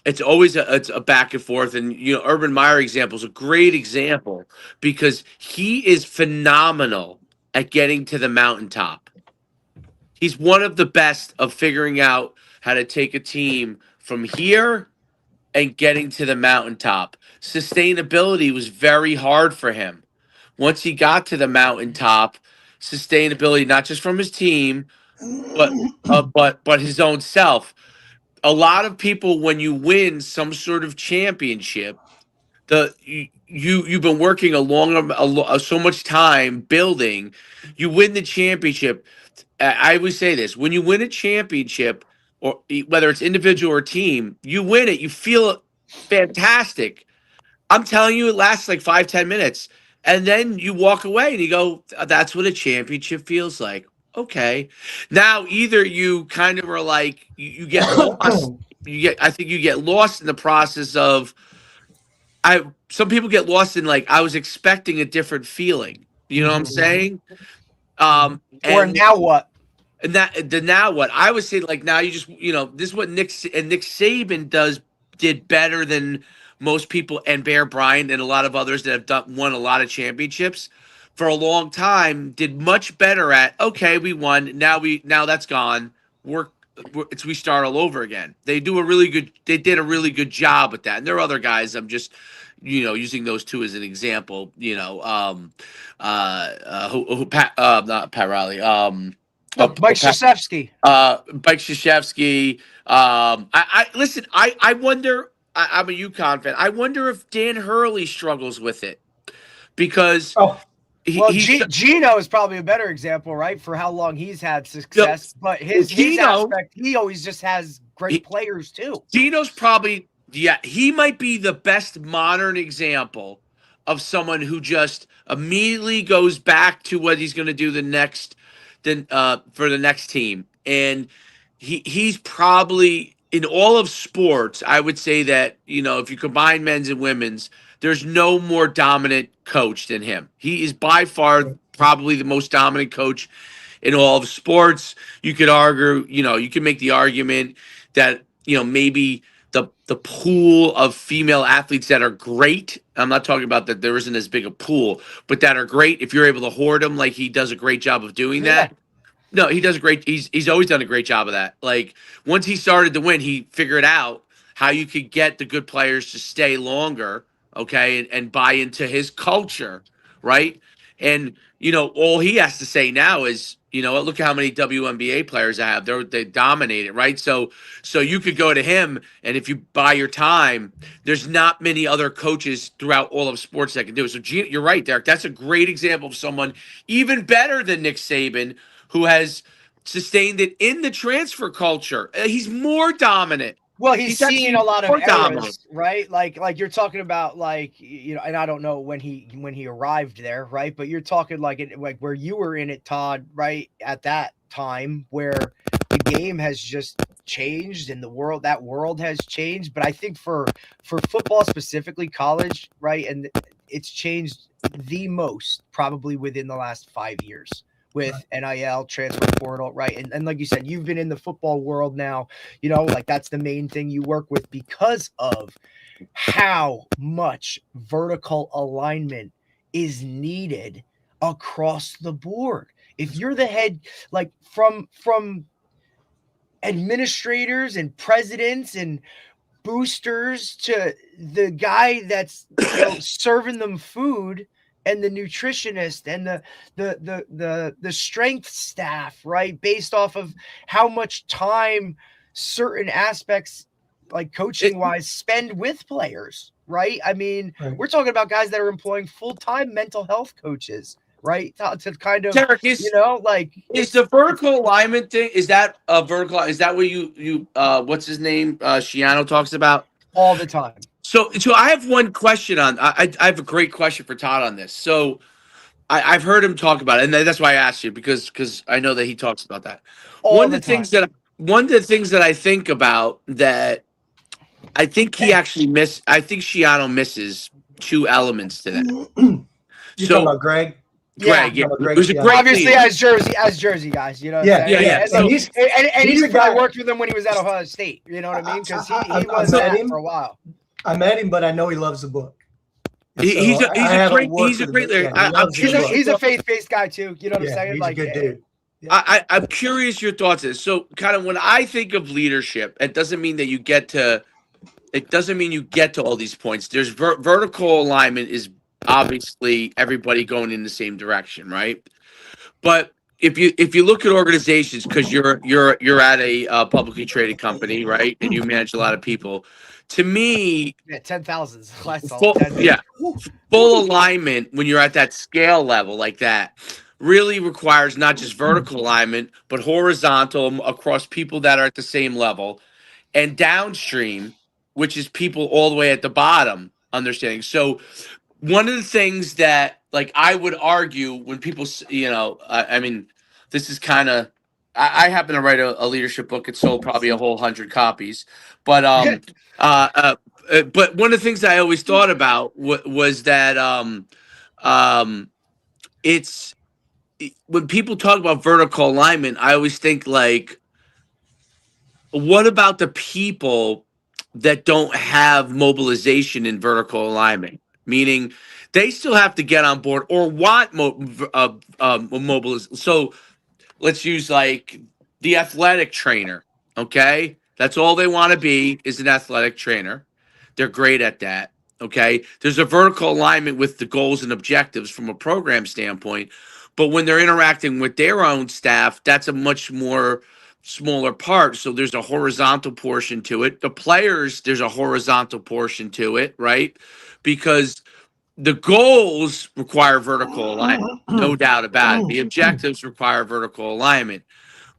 it's always it's a back and forth. And Urban Meyer example is a great example because he is phenomenal at getting to the mountaintop. He's one of the best of figuring out how to take a team from here and getting to the mountaintop. Sustainability was very hard for him. Once he got to the mountaintop, sustainability not just from his team, but his own self. A lot of people, when you win some sort of championship, you've been working so much time building. You win the championship. I always say this: when you win a championship, or whether it's individual or team, you win it. You feel fantastic. I'm telling you, it lasts like 5-10 minutes, and then you walk away and you go, "That's what a championship feels like." Okay, now either you kind of are like you get lost. I think you get lost in the process of. Some people get lost in like I was expecting a different feeling. You know what I'm saying? Or now what? And now what? I would say like now you just this is what Nick Saban did better than most people, and Bear Bryant and a lot of others that have won a lot of championships for a long time did much better at. Okay, we won. Now that's gone. We start all over again. They did a really good job with that. And there are other guys. I'm just using those two as an example. Not Pat Riley. Mike Krzyzewski. Mike Krzyzewski. I listen. I wonder. I'm a UConn fan. I wonder if Dan Hurley struggles with it because. Gino is probably a better example, right, for how long he's had success. But his aspect, he always just has great players too. Gino's probably he might be the best modern example of someone who just immediately goes back to what he's going to do for the next team, and he's probably in all of sports. I would say that if you combine men's and women's, there's no more dominant coach than him. He is by far probably the most dominant coach in all of sports. You could argue, you can make the argument that maybe the pool of female athletes that are great. I'm not talking about that there isn't as big a pool, but that are great. If you're able to hoard them, like he does a great job of doing that. No, he does a great. He's always done a great job of that. Like once he started to win, he figured out how you could get the good players to stay longer, okay, and buy into his culture, right? And all he has to say now is, look at how many WNBA players I have. They dominate it, right? So you could go to him, and if you buy your time, there's not many other coaches throughout all of sports that can do it. So you're right, Derek. That's a great example of someone even better than Nick Saban, who has sustained it in the transfer culture. He's more dominant. Well, he's seen a lot of eras, right? Like you're talking about, and I don't know when he arrived there, right? But you're talking like where you were in it, Todd, right? At that time where the game has just changed and that world has changed. But I think for football specifically, college, right? And it's changed the most probably within the last 5 years. With NIL, transfer portal, right? And like you said, you've been in the football world now, like that's the main thing you work with because of how much vertical alignment is needed across the board. If you're the head, like from administrators and presidents and boosters to the guy that's serving them food, and the nutritionist and the strength staff, right? Based off of how much time certain aspects, like coaching wise, spend with players, right? I mean, we're talking about guys that are employing full-time mental health coaches, right? To kind of, Derek, is the vertical alignment thing, is that a vertical, is that what you what's his name? Shiano talks about? All the time. So I have one question I have a great question for Todd on this. So I've heard him talk about it, and that's why I asked you because I know that he talks about that. One of the things that I think about that I think he actually I think Shiano misses two elements to that. You talking about Greg? Greg, yeah. It was a great obviously leader. as Jersey guys, you know. Yeah. And he's he a guy. probably worked with him when he was at Ohio State. You know what I mean? Because he was that for a while. I met him, but I know he loves the book. He's a great leader. He's a faith-based guy too. You know what I'm saying? He's like a good dude. Yeah. I'm curious your thoughts on this. So kind of when I think of leadership, it doesn't mean that you get to all these points. There's vertical alignment is obviously everybody going in the same direction, right? But if you look at organizations, because you're at a publicly traded company, right, and you manage a lot of people, to me, 10,000s. Full alignment when you're at that scale level like that really requires not just vertical alignment, but horizontal across people that are at the same level, and downstream, which is people all the way at the bottom, understanding. So one of the things that, like, I would argue when people, I mean, this is kind of, I happen to write a leadership book. It sold probably a whole 100 copies, but but one of the things I always thought about was that it's when people talk about vertical alignment, I always think like, what about the people that don't have mobilization in vertical alignment? Meaning they still have to get on board or want mobilization. So let's use like the athletic trainer. Okay. That's all they want to be is an athletic trainer. They're great at that. Okay. There's a vertical alignment with the goals and objectives from a program standpoint. But when they're interacting with their own staff, that's a much more smaller part. So there's a horizontal portion to it. The players, there's a horizontal portion to it, right? Because the goals require vertical alignment, no doubt about it. The objectives require vertical alignment.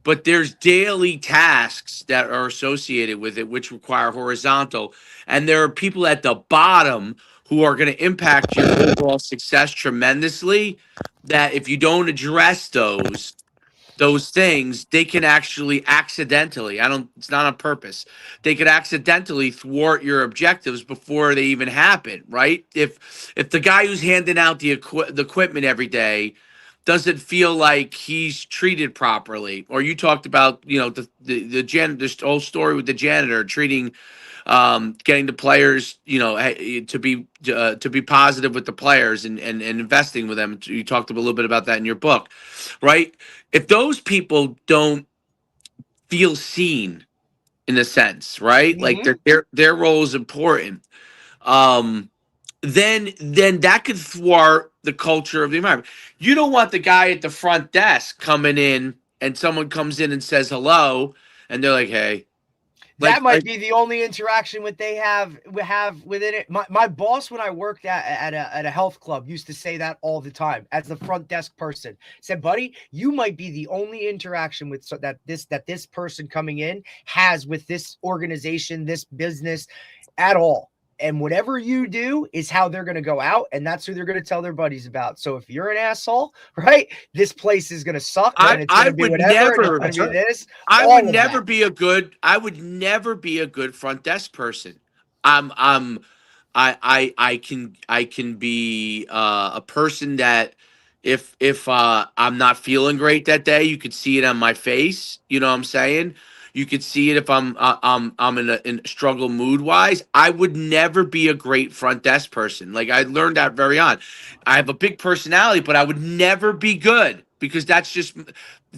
But there's daily tasks that are associated with it, which require horizontal. And there are people at the bottom who are going to impact your overall success tremendously, that if you don't address those things, they can actually accidentally, it's not on purpose, they could accidentally thwart your objectives before they even happen, right? If the guy who's handing out the equipment every day doesn't feel like he's treated properly, or you talked about, the janitor, this whole story with the janitor treating, getting the players, to be positive with the players and investing with them. You talked a little bit about that in your book, right? If those people don't feel seen in a sense, right? Like their role is important. Then that could thwart the culture of the environment. You don't want the guy at the front desk coming in and someone comes in and says hello and they're like, hey. That might be the only interaction they have within it. My boss, when I worked at a health club, used to say that all the time as the front desk person. Said, buddy, you might be the only interaction that this person coming in has with this organization, this business at all. And whatever you do is how they're going to go out, and that's who they're going to tell their buddies about. So if you're an asshole, right, this place is going to suck, and it's going to be whatever. I would never be a good front desk person. I can be a person that if I'm not feeling great that day, you could see it on my face. You know what I'm saying? You could see it if I'm in a struggle mood wise. I would never be a great front desk person. Like, I learned that very on. I have a big personality, but I would never be good because that's just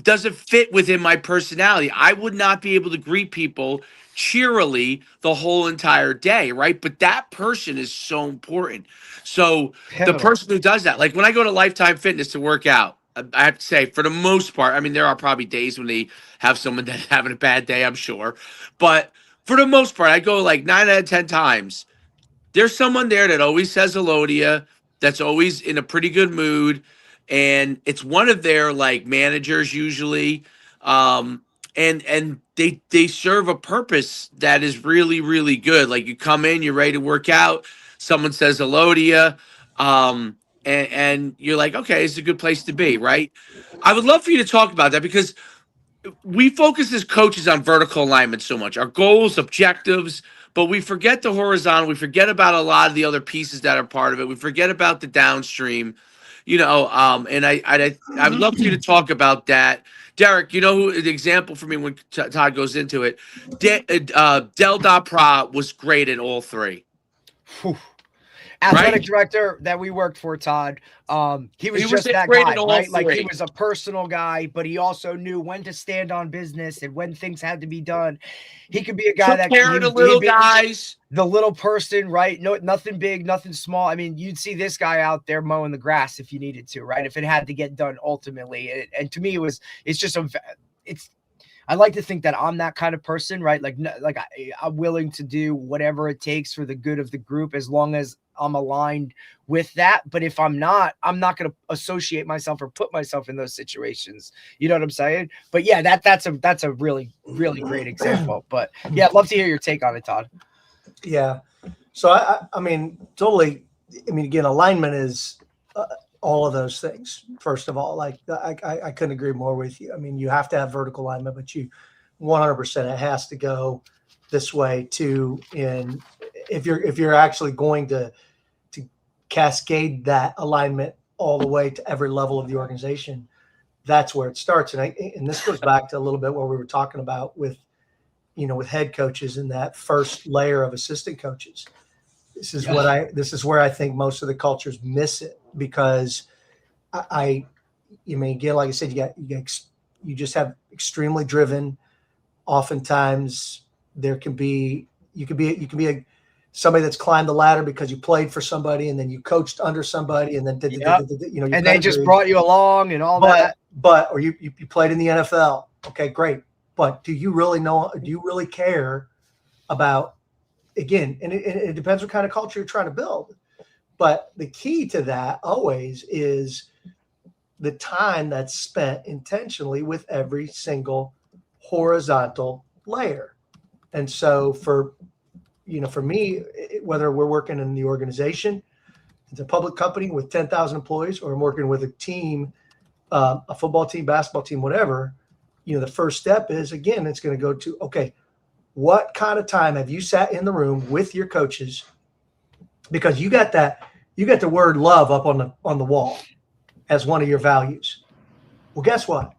doesn't fit within my personality. I would not be able to greet people cheerily the whole entire day, right? But that person is so important. So the person who does that, like when I go to Lifetime Fitness to work out, I have to say, for the most part, I mean, there are probably days when they have someone that's having a bad day, I'm sure. But for the most part, I go like 9 out of 10 times. There's someone there that always says hello to you, that's always in a pretty good mood. And it's one of their like managers usually. And they serve a purpose that is really, really good. Like, you come in, you're ready to work out. Someone says hello to you. And you're like, okay, it's a good place to be, right? I would love for you to talk about that because we focus as coaches on vertical alignment so much, our goals, objectives, but we forget the horizontal. We forget about a lot of the other pieces that are part of it. We forget about the downstream. And I would love for you to talk about that. Derek, you know who the example for me when Todd goes into it, Del Dapra was great in all three. Whew. Athletic director that we worked for, Todd. He was just that guy, right? Like he was a personal guy, but he also knew when to stand on business and when things had to be done. He could be a guy that care of the little guys, the little person, right? No, nothing big, nothing small. I mean, you'd see this guy out there mowing the grass if you needed to, right? If it had to get done ultimately. And to me, I like to think that I'm that kind of person, right? I'm willing to do whatever it takes for the good of the group as long as I'm aligned with that. But if I'm not going to associate myself or put myself in those situations. You know what I'm saying? But yeah, that's a really, really great example. But yeah, I'd love to hear your take on it, Todd. Yeah. So I mean, totally. I mean, again, alignment is all of those things. First of all, like I couldn't agree more with you. I mean, you have to have vertical alignment, but you 100% it has to go this way too. And if you're actually going to cascade that alignment all the way to every level of the organization, that's where it starts. And this goes back to a little bit what we were talking about with head coaches and that first layer of assistant coaches. This is where I think most of the cultures miss it, because I mean, again, like I said, you just have extremely driven. Oftentimes you can be somebody that's climbed the ladder because you played for somebody and then you coached under somebody and then and they just brought you along and all that. But you played in the NFL. Okay, great. But do you really care about, again, and it depends what kind of culture you're trying to build. But the key to that always is the time that's spent intentionally with every single horizontal layer. And so for me, whether we're working in the organization, it's a public company with 10,000 employees, or I'm working with a team, a football team, basketball team, whatever, the first step is, again, it's going to go to, okay, what kind of time have you sat in the room with your coaches? Because you got the word love up on the wall as one of your values. Well, guess what?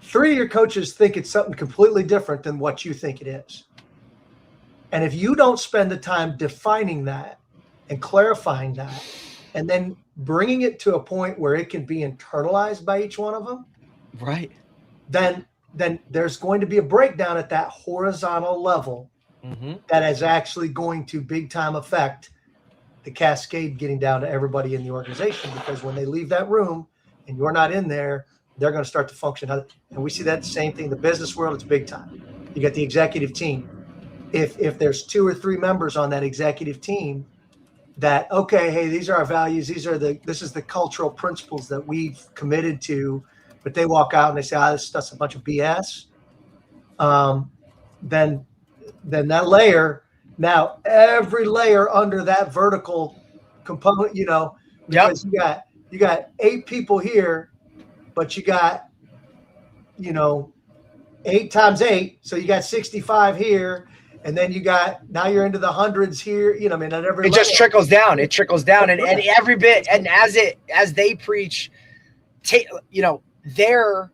3 of your coaches think it's something completely different than what you think it is. And if you don't spend the time defining that and clarifying that, and then bringing it to a point where it can be internalized by each one of them, right? Then there's going to be a breakdown at that horizontal level that is actually going to big time affect the cascade getting down to everybody in the organization, because when they leave that room and you're not in there, they're going to start to function. And we see that same thing in the business world. It's big time. You got the executive team. If there's 2 or 3 members on that executive team that, okay, hey, these are our values. This is the cultural principles that we've committed to, but they walk out and they say, this stuff's a bunch of BS. Then that layer, now every layer under that vertical component, because you got 8 people here, but you got, 8 times 8. So you got 65 here. And then now you're into the hundreds here, at every level. Just trickles down. It trickles down. And every bit, and as they preach, their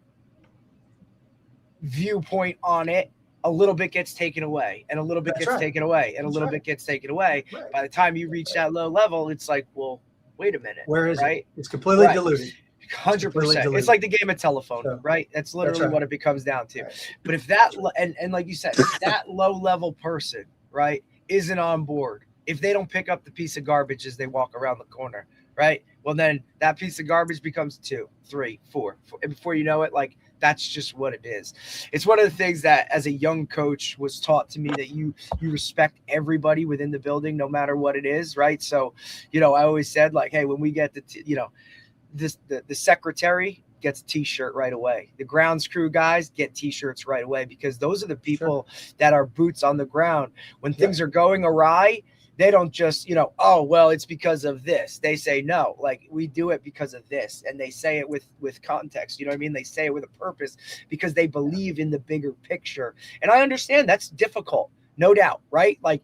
viewpoint on it, a little bit gets taken away, and a little bit gets taken away, and a little bit gets taken away. Right. By the time you reach that low level, it's like, well, wait a minute. Where is it? It's completely diluted. 100%. It's like the game of telephone, right? That's literally what it becomes down to. Right. But if that, and like you said, if that low level person, right, isn't on board, if they don't pick up the piece of garbage as they walk around the corner, right? Well, then that piece of garbage becomes 2, 3, 4. And before you know it, like, that's just what it is. It's one of the things that as a young coach was taught to me, that you respect everybody within the building, no matter what it is. Right. So, I always said, like, hey, when we get the secretary gets a t-shirt right away. The grounds crew guys get t-shirts right away, because those are the people that are boots on the ground. When things are going awry, they don't just, oh, well, it's because of this. They say, no, like, we do it because of this. And they say it with context. You know what I mean? They say it with a purpose, because they believe in the bigger picture. And I understand that's difficult, no doubt, right? Like,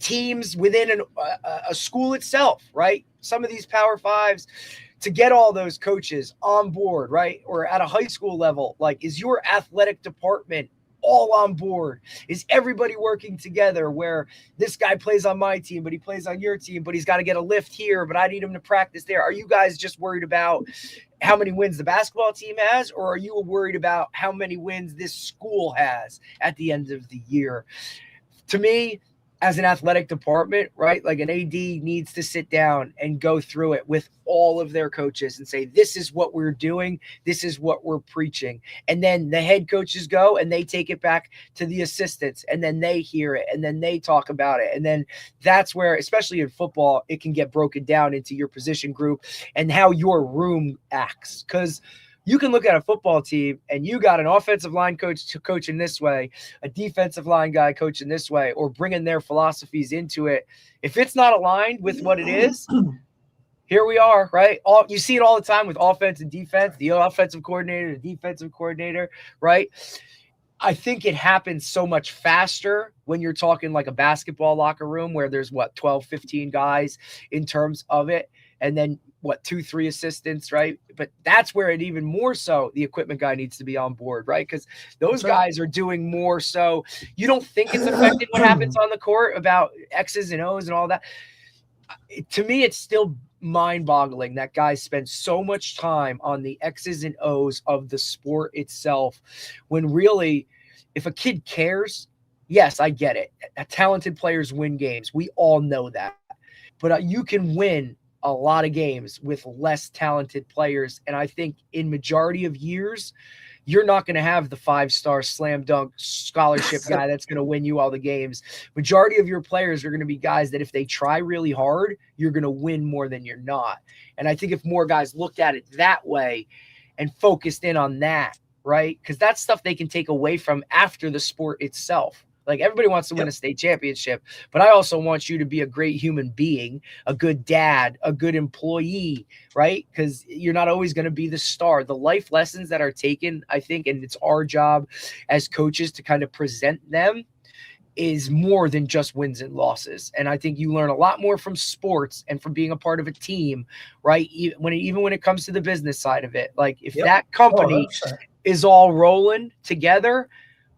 teams within a school itself, right? Some of these Power Fives, to get all those coaches on board, right? Or at a high school level, like, is your athletic department all on board? Is everybody working together where this guy plays on my team, but he plays on your team, but he's got to get a lift here, but I need him to practice there? Are you guys just worried about how many wins the basketball team has, or are you worried about how many wins this school has at the end of the year? To me, as an athletic department, right, like an AD needs to sit down and go through it with all of their coaches and say, this is what we're doing. This is what we're preaching. And then the head coaches go and they take it back to the assistants, and then they hear it, and then they talk about it. And then that's where, especially in football, it can get broken down into your position group and how your room acts. Because you can look at a football team and you got an offensive line coach coaching this way, a defensive line guy coaching this way, or bringing their philosophies into it. If it's not aligned with what it is, here we are, right? You see it all the time with offense and defense, the offensive coordinator, the defensive coordinator, right? I think it happens so much faster when you're talking like a basketball locker room where there's 12, 15 guys in terms of it. And then 2, 3 assistants, right? But that's where it even more so the equipment guy needs to be on board, right? Because those guys are doing more so. You don't think it's affecting what happens on the court about X's and O's and all that. To me, it's still mind-boggling that guys spend so much time on the X's and O's of the sport itself, when really, if a kid cares, yes, I get it. Talented players win games. We all know that. But you can win a lot of games with less talented players. And I think in majority of years, you're not going to have the 5-star slam dunk scholarship guy that's going to win you all the games. Majority of your players are going to be guys that if they try really hard, you're going to win more than you're not. And I think if more guys looked at it that way and focused in on that, right? Because that's stuff they can take away from after the sport itself. Like, everybody wants to win a state championship, but I also want you to be a great human being, a good dad, a good employee, right? Because you're not always going to be the star. The life lessons that are taken, I think, and it's our job as coaches to kind of present them, is more than just wins and losses. And I think you learn a lot more from sports and from being a part of a team, right? Even when it comes to the business side of it. Like, if that company is all rolling together,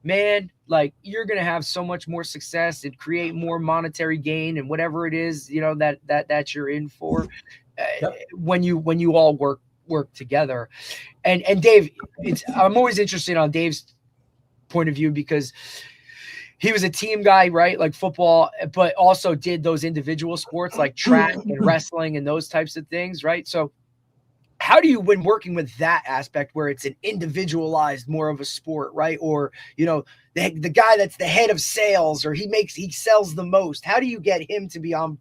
man, like, you're going to have so much more success and create more monetary gain and whatever it is, you know, that you're in for when you all work together. And Dave, I'm always interested on Dave's point of view, because he was a team guy, right? Like football, but also did those individual sports like track and wrestling and those types of things, right? So how do you, when working with that aspect where it's an individualized, more of a sport, right? Or, you know, the guy that's the head of sales, or he sells the most. How do you get him to be on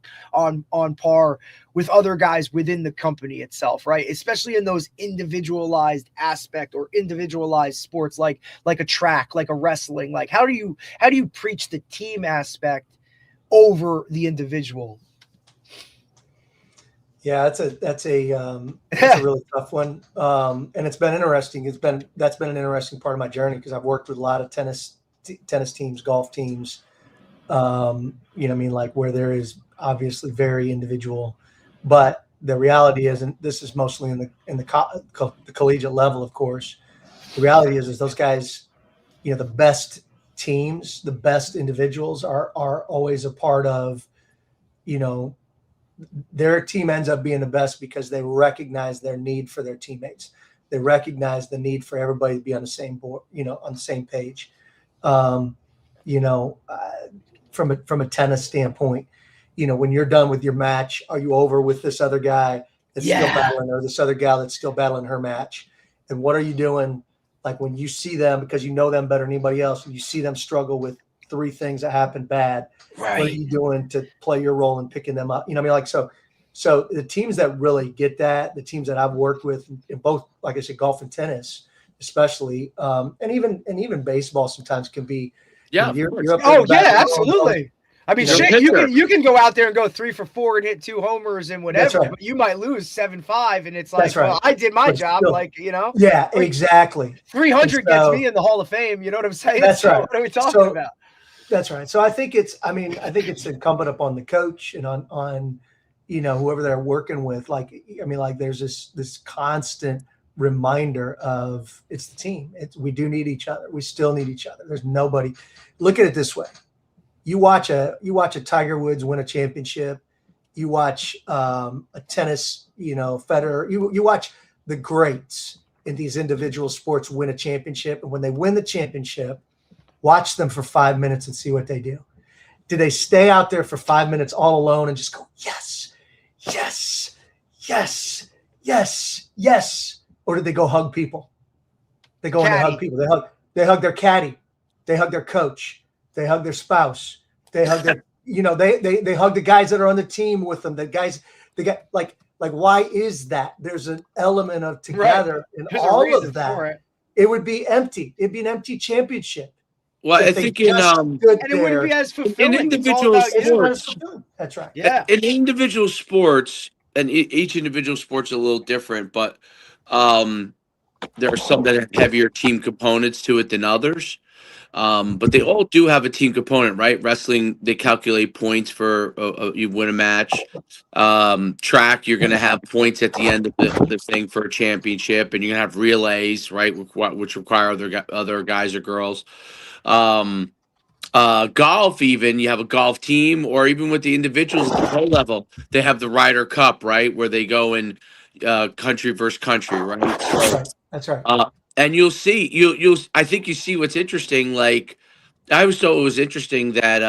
par with other guys within the company itself, right? Especially in those individualized aspect or individualized sports, like a track, like a wrestling. Like, how do you preach the team aspect over the individual? Yeah, that's a really tough one, and it's been interesting. That's been an interesting part of my journey, because I've worked with a lot of tennis teams, golf teams, you know what I mean, like, where there is obviously very individual, but the reality is, and this is mostly in the collegiate level, of course, the reality is those guys, you know, the best teams, the best individuals are always a part of, you know, their team ends up being the best because they recognize their need for their teammates. They recognize the need for everybody to be on the same board, you know, on the same page. You know, from a tennis standpoint, you know, when you're done with your match, are you over with this other guy that's still battling, or this other gal that's still battling her match? And what are you doing? Like, when you see them, because you know them better than anybody else, and you see them struggle with 3 things that happen bad, right, what are you doing to play your role in picking them up? You know what I mean? Like, so the teams that really get that, the teams that I've worked with in both, like I said, golf and tennis, especially, and even baseball sometimes can be. Yeah. You're up absolutely. I mean, you can go out there and go 3 for 4 and hit 2 homers and whatever, but you might lose 7-5, and it's like, well, I did my job, still, like, you know. Yeah, exactly. 300 gets me in the Hall of Fame. You know what I'm saying? That's right. What are we talking about? That's right. So I think it's incumbent upon the coach and on whoever they're working with, like, I mean, like there's this constant reminder of it's the team. We do need each other. We still need each other. There's nobody. Look at it this way. You watch a Tiger Woods win a championship. You watch a tennis, Federer. You watch the greats in these individual sports win a championship. And when they win the championship, watch them for 5 minutes and see what they do. Do they stay out there for 5 minutes all alone and just go, yes, yes, yes, yes, yes? Or do they go hug people? They go and they hug people. They hug their caddy. They hug their coach. They hug their spouse. They hug their, they hug the guys that are on the team with them. Like, why is that? There's an element of together in all of that. It would be empty. It'd be an empty championship. Well, I think and it wouldn't be as fulfilling. In individual sports, that's right. Yeah. In individual sports, and each individual sport's a little different, but there are some that have heavier team components to it than others. But they all do have a team component, right? Wrestling, they calculate points for you win a match. Track, you're going to have points at the end of the thing for a championship, and you're going to have relays, right, which require other guys or girls. Golf, even you have a golf team, or even with the individuals at the pro level, they have the Ryder Cup, right, where they go in country versus country, right? So, that's right. And you'll see, I think you see what's interesting. Like, I always thought it was interesting that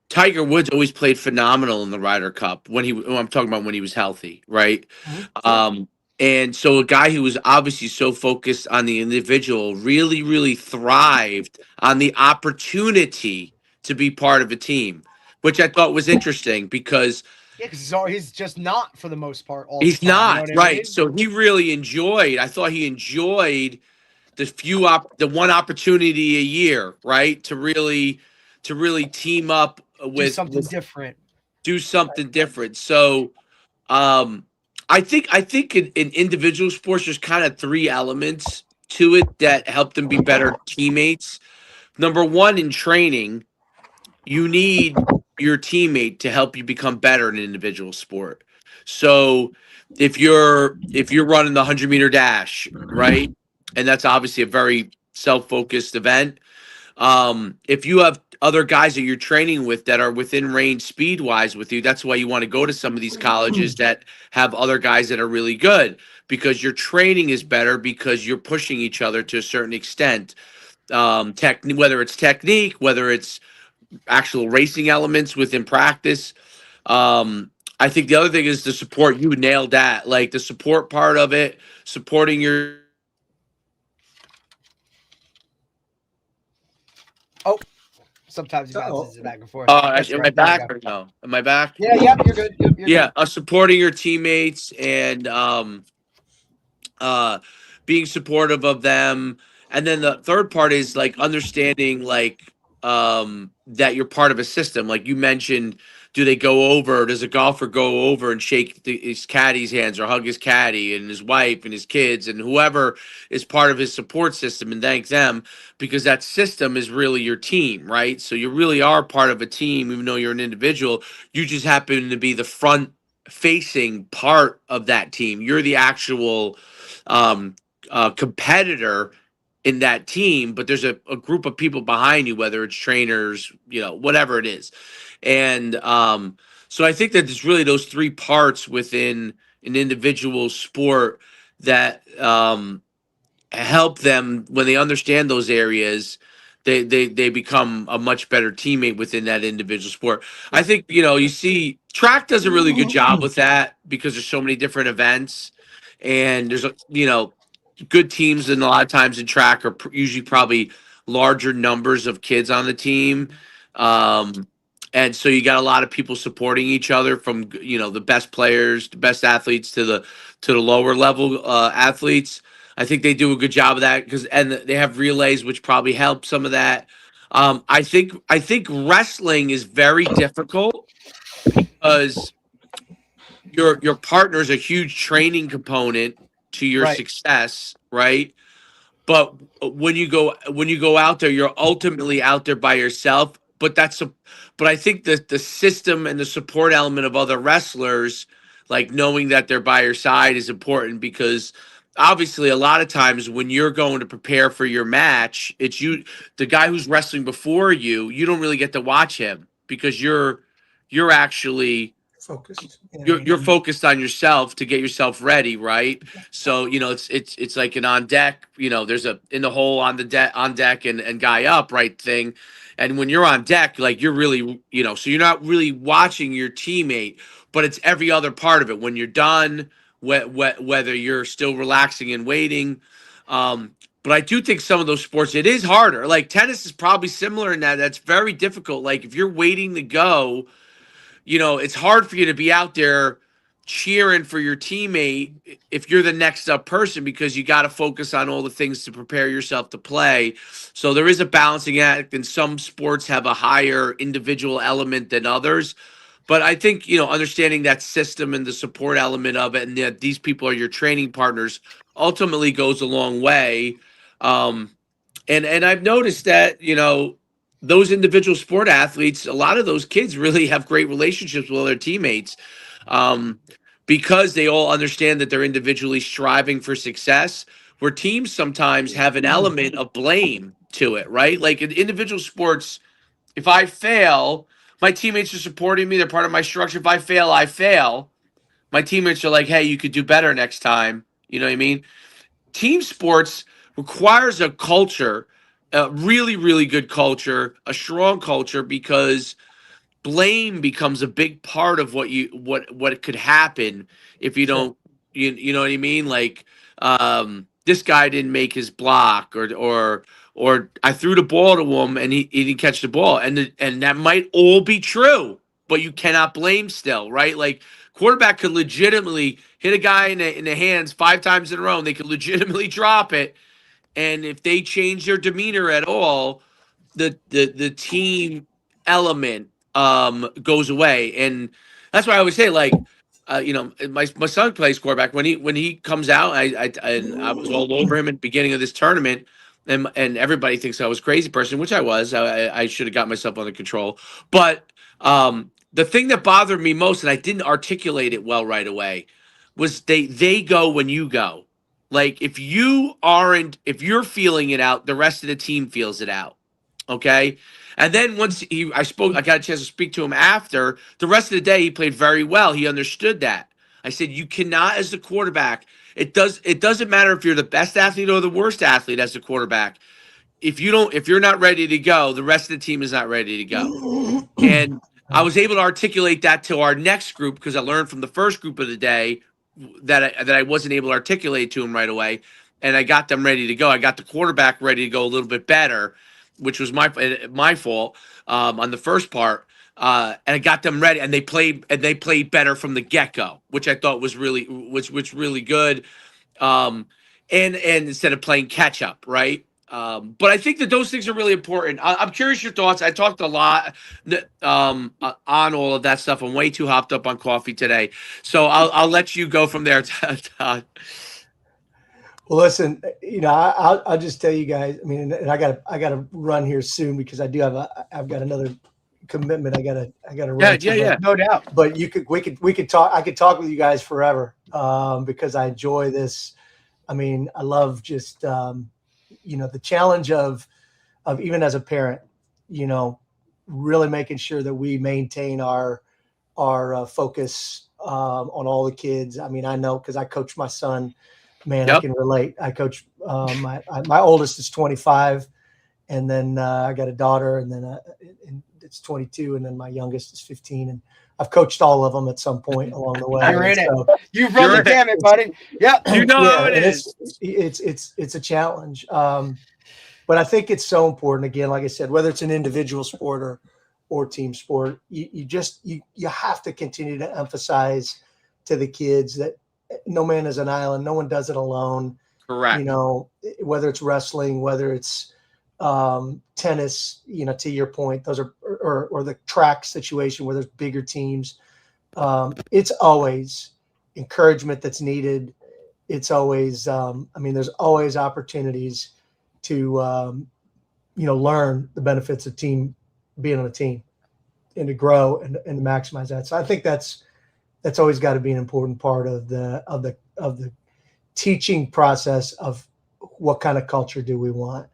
Tiger Woods always played phenomenal in the Ryder Cup I'm talking about when he was healthy, right? Mm-hmm. And so a guy who was obviously so focused on the individual really, really thrived on the opportunity to be part of a team, which I thought was interesting because he's just not for the most part. He's not, right? So he really enjoyed. I thought he enjoyed the one opportunity a year, right, to really team up with do something different. So, I think in individual sports, there's kind of three elements to it that help them be better teammates. Number one, in training, you need your teammate to help you become better in an individual sport. So if you're running the 100-meter dash, right, and that's obviously a very self-focused event, if you have other guys that you're training with that are within range speed-wise with you, that's why you want to go to some of these colleges that have other guys that are really good, because your training is better because you're pushing each other to a certain extent. Whether it's technique, whether it's actual racing elements within practice. I think the other thing is the support. You nailed that. Like the support part of it, supporting your. Sometimes he bounces it back and forth. Am I back or no? Am I back? Yeah, you're good. You're good. Supporting your teammates and being supportive of them. And then the third part is like understanding like that you're part of a system. Like you mentioned, does a golfer go over and shake his caddy's hands or hug his caddy and his wife and his kids and whoever is part of his support system and thank them, because that system is really your team, right? So you really are part of a team, even though you're an individual. You just happen to be the front facing part of that team. You're the actual competitor in that team, but there's a group of people behind you, whether it's trainers, whatever it is. And so I think that there's really those three parts within an individual sport that help them when they understand those areas. They become a much better teammate within that individual sport. I think, you see track does a really good job with that because there's so many different events and there's, good teams. And a lot of times in track are usually probably larger numbers of kids on the team. And so you got a lot of people supporting each other from, the best players, the best athletes to the lower level athletes. I think they do a good job of that and they have relays, which probably help some of that. I think wrestling is very difficult because your partner is a huge training component to your success, right? But when you go out there, you're ultimately out there by yourself, but but I think that the system and the support element of other wrestlers, like knowing that they're by your side, is important, because obviously a lot of times when you're going to prepare for your match, it's the guy who's wrestling before you don't really get to watch him, because you're actually focused. you're focused on yourself to get yourself ready, right? So it's like an on deck, there's a in the hole on deck and guy up, right thing. And when you're on deck, like you're really, so you're not really watching your teammate, but it's every other part of it. When you're done, whether you're still relaxing and waiting. But I do think some of those sports, it is harder. Like tennis is probably similar in that that's very difficult. Like if you're waiting to go, it's hard for you to be out there cheering for your teammate if you're the next up person, because you got to focus on all the things to prepare yourself to play. So there is a balancing act, and some sports have a higher individual element than others. But I think, understanding that system and the support element of it, and that these people are your training partners, ultimately goes a long way. And I've noticed that, those individual sport athletes, a lot of those kids really have great relationships with their teammates, because they all understand that they're individually striving for success, where teams sometimes have an element of blame to it, right? Like in individual sports, if I fail, my teammates are supporting me. They're part of my structure. If I fail, I fail. My teammates are like, hey, you could do better next time. You know what I mean? Team sports requires a culture, a really, really good culture, a strong culture, because blame becomes a big part of what could happen if you don't, you know what I mean? Like, this guy didn't make his block, or I threw the ball to him and he didn't catch the ball, and that might all be true, but you cannot blame still, right? Like quarterback could legitimately hit a guy in the hands 5 times in a row, and they could legitimately drop it, and if they change their demeanor at all, the team element goes away. And that's why I always say, like, my son plays quarterback. When he comes out, I was all over him at the beginning of this tournament, and everybody thinks I was a crazy person, which I was. I should have got myself under control. But the thing that bothered me most, and I didn't articulate it well right away, was they go when you go. Like if if you're feeling it out, the rest of the team feels it out. Okay. And then once I got a chance to speak to him after. The rest of the day, he played very well. He understood that. I said, you cannot, as the quarterback, it doesn't matter if you're the best athlete or the worst athlete as the quarterback. If you're not ready to go, the rest of the team is not ready to go. And I was able to articulate that to our next group, because I learned from the first group of the day that I wasn't able to articulate to him right away, and I got them ready to go. I got the quarterback ready to go a little bit better, which was my fault on the first part, and I got them ready, and they played better from the get go, which I thought was really good. And instead of playing catch up, right? But I think that those things are really important. I'm curious your thoughts. I talked a lot on all of that stuff. I'm way too hopped up on coffee today, so I'll let you go from there, Todd. Well, listen, I'll just tell you guys. I mean, and I gotta run here soon, because I've got another commitment. I gotta run. Yeah, no doubt. But we could talk. I could talk with you guys forever, because I enjoy this. I mean, I love just the challenge of even as a parent, really making sure that we maintain our focus on all the kids. I mean, I know, because I coach my son. Man, yep. I can relate. I coach my oldest is 25, and then I got a daughter, and then it's 22, and then my youngest is 15, and I've coached all of them at some point along the way. You're in it. You've run the gamut, buddy. Yeah, how it is. It's a challenge, but I think it's so important. Again, like I said, whether it's an individual sport or team sport, you have to continue to emphasize to the kids that no man is an island. No one does it alone. Correct. Whether it's wrestling, whether it's tennis, to your point, those are, or the track situation where there's bigger teams. It's always encouragement that's needed. It's always, there's always opportunities to, learn the benefits of team being on a team and to grow and to maximize that. So I think that's always got to be an important part of the teaching process of what kind of culture do we want.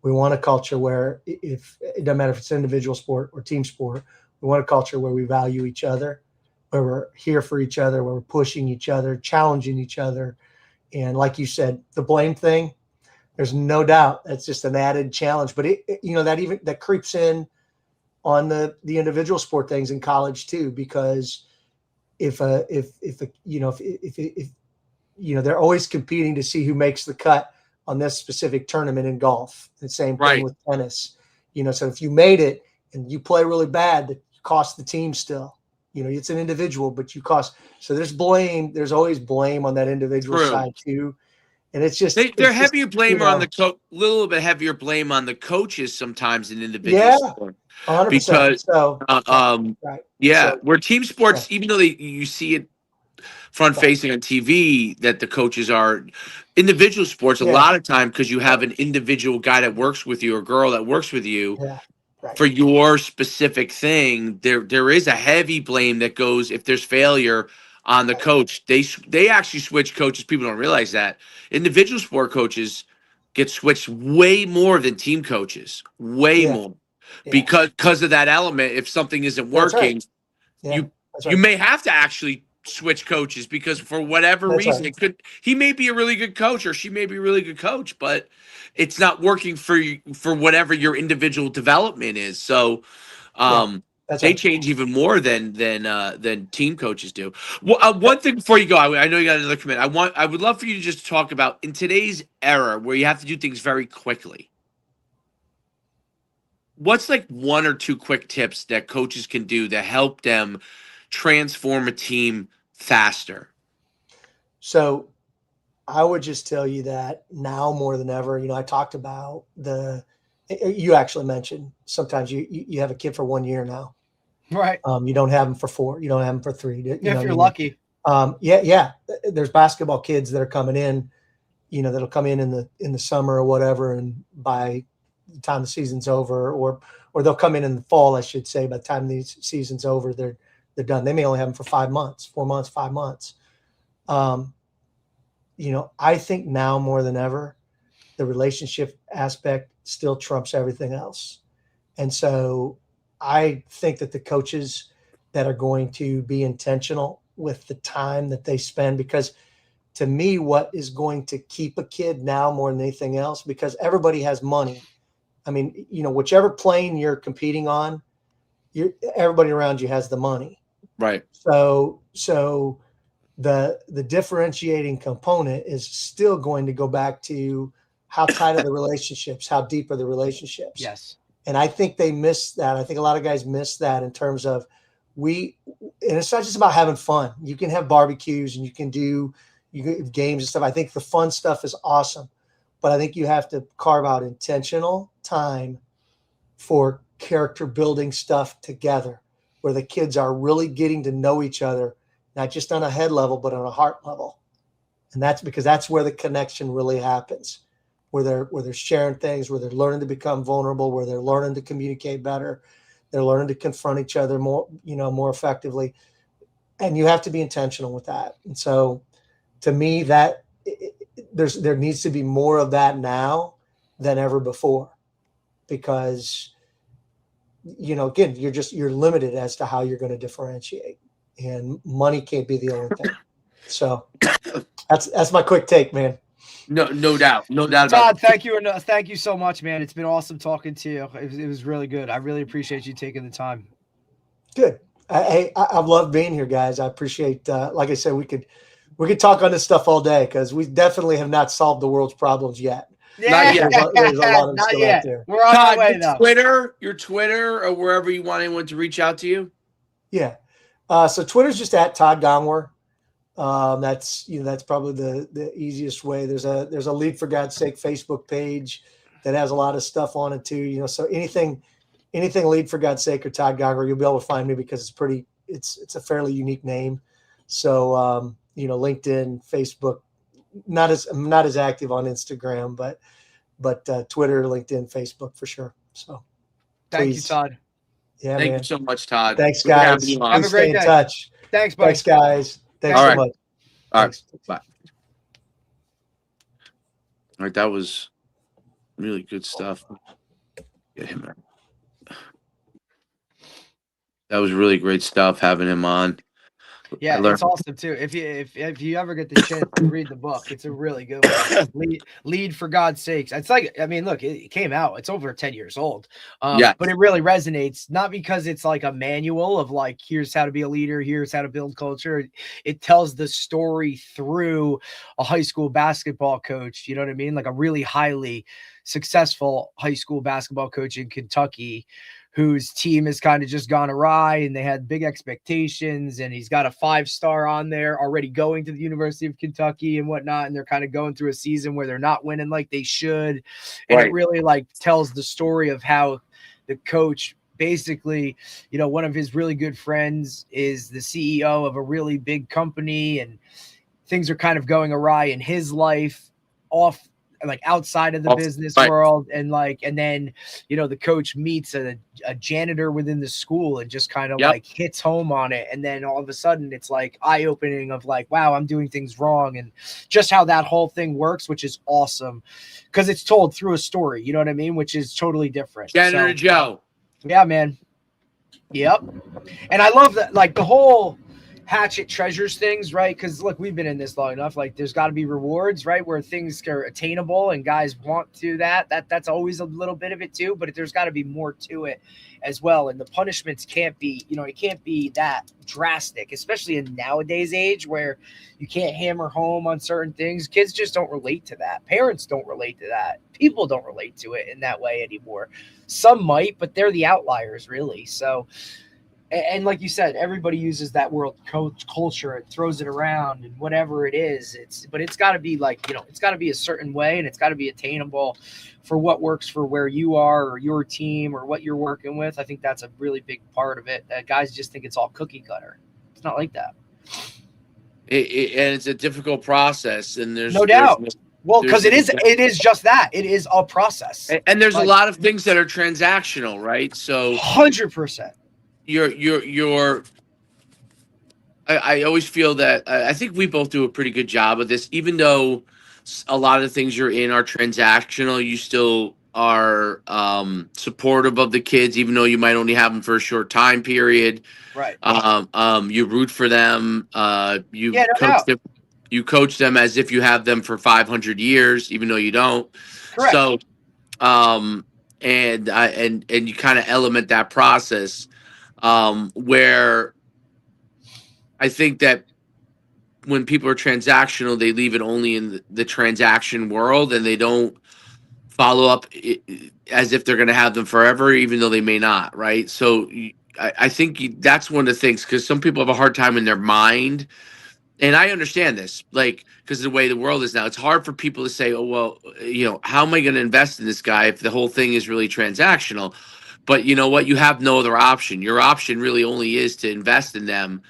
We want a culture where if it doesn't matter if it's individual sport or team sport, we want a culture where we value each other, where we're here for each other, where we're pushing each other, challenging each other. And like you said, the blame thing, there's no doubt that's just an added challenge, but that creeps in on the individual sport things in college too, because if they're always competing to see who makes the cut on this specific tournament in golf. The same thing with tennis. So if you made it and you play really bad, that costs the team still. It's an individual, but you cost. So there's blame. There's always blame on that individual side too. And it's just they're heavier blame on the little bit heavier blame on the coaches sometimes in individual sport. 100%. Because right. Where team sports, even though you see it front facing on TV, that the coaches are individual sports a lot of time, because you have an individual guy that works with you or girl that works with you for your specific thing. There is a heavy blame that goes if there's failure on the coach. They actually switch coaches. People don't realize that individual sport coaches get switched way more than team coaches, way more, because of that element. If something isn't working, you may have to actually switch coaches, because for whatever reason he may be a really good coach or she may be a really good coach, but it's not working for whatever your individual development is. So they change even more than team coaches do. Well, one thing before you go, I know you got another comment. I would love for you to just talk about, in today's era where you have to do things very quickly, what's like one or two quick tips that coaches can do to help them transform a team faster? So I would just tell you that now more than ever, I talked about you actually mentioned sometimes you have a kid for 1 year now. Right. You don't have them for 4. You don't have them for 3. If you're lucky. There's basketball kids that are coming in, that'll come in the summer or whatever. And by the time the season's over, or they'll come in the fall, I should say, by the time the season's over, they're done. They may only have them for 5 months, 4 months, 5 months. I think now more than ever, the relationship aspect still trumps everything else. And so I think that the coaches that are going to be intentional with the time that they spend, because to me, what is going to keep a kid now more than anything else, because everybody has money. I mean, whichever plane you're competing on, everybody around you has the money. Right. So the differentiating component is still going to go back to how tight are the relationships, how deep are the relationships. Yes. And I think they miss that. I think a lot of guys miss that in terms of and it's not just about having fun. You can have barbecues and you can have games and stuff. I think the fun stuff is awesome, but I think you have to carve out intentional time for character building stuff together, where the kids are really getting to know each other, not just on a head level, but on a heart level. And that's because that's where the connection really happens, where they're sharing things, where they're learning to become vulnerable, where they're learning to communicate better. They're learning to confront each other more effectively. And you have to be intentional with that. And so to me, that there needs to be more of that now than ever before, because, again, you're limited as to how you're going to differentiate, and money can't be the only thing. So that's my quick take, man. No doubt. No doubt about it. Todd, thank you so much, man. It's been awesome talking to you. It was really good. I really appreciate you taking the time. Good. I've loved being here, guys. I appreciate, like I said, we could talk on this stuff all day, because we definitely have not solved the world's problems yet. Yeah, not yet. There's a lot of not still yet. out there. We're on our way though. Your Twitter, or wherever you want anyone to reach out to you. Yeah. So Twitter's just at Todd Gongwer. That's probably the easiest way. There's a Lead for God's Sake Facebook page that has a lot of stuff on it too. So anything Lead for God's Sake or Todd Gongwer, you'll be able to find me, because it's a fairly unique name. So LinkedIn, Facebook, I'm not as active on Instagram, but Twitter, LinkedIn, Facebook for sure. So thank you, Todd. Yeah, Thank man. you so much, Todd. Thanks, Great having guys. you on. Have Please a great stay in day. touch. Thanks, buddy. Thanks, guys. Thanks All so right. much. All Thanks. right. Bye. All right. That was really good stuff. Get him out. That was really great stuff having him on. Yeah, it's awesome too. If you ever get the chance to read the book, it's a really good one. Lead for God's sakes. It's like, I mean, look, it came out. It's over 10 years old. Yeah. But it really resonates, not because it's like a manual of like, here's how to be a leader, here's how to build culture. It tells the story through a high school basketball coach. You know what I mean? Like a really highly successful high school basketball coach in Kentucky, whose team has kind of just gone awry and they had big expectations, and he's got a 5-star on there already going to the University of Kentucky and whatnot. And they're kind of going through a season where they're not winning like they should. And It really like tells the story of how the coach basically, you know, one of his really good friends is the CEO of a really big company, and things are kind of going awry in his life off, like outside of the business world. And then, you know, the coach meets a janitor within the school and just kind of like hits home on it. And then all of a sudden it's like eye-opening of like, wow, I'm doing things wrong. And just how that whole thing works, which is awesome because it's told through a story, you know what I mean? Which is totally different. Janitor Joe. Yeah, man. Yep. And I love that, like the whole Hatchet treasures things, right? Because look, we've been in this long enough. Like, there's got to be rewards, right? Where things are attainable, and guys want to that's always a little bit of it too. But there's got to be more to it as well. And the punishments can't be, you know, it can't be that drastic, especially in nowadays age where you can't hammer home on certain things. Kids just don't relate to that. Parents don't relate to that. People don't relate to it in that way anymore. Some might, but they're the outliers, really. So. And like you said, everybody uses that word culture and throws it around and whatever it is. But it's got to be like, you know, it's got to be a certain way, and it's got to be attainable for what works for where you are or your team or what you're working with. I think that's a really big part of it. Guys just think it's all cookie cutter. It's not like that. And it's a difficult process, and there's no doubt. Well, because it is just that. It is a process. And there's a lot of things that are transactional, right? So 100%. I always feel that I think we both do a pretty good job of this, even though a lot of the things you're in are transactional. You still are supportive of the kids, even though you might only have them for a short time period. Right. You root for them. You coach them as if you have them for 500 years, even though you don't. Correct. So, and you kind of element that process. Where I think that when people are transactional, they leave it only in the transaction world, and they don't follow up as if they're going to have them forever, even though they may not, right? So I think that's one of the things, because some people have a hard time in their mind, and I understand this, like, because of the way the world is now, it's hard for people to say, oh, well, you know, how am I going to invest in this guy if the whole thing is really transactional? But you know what? You have no other option. Your option really only is to invest in them.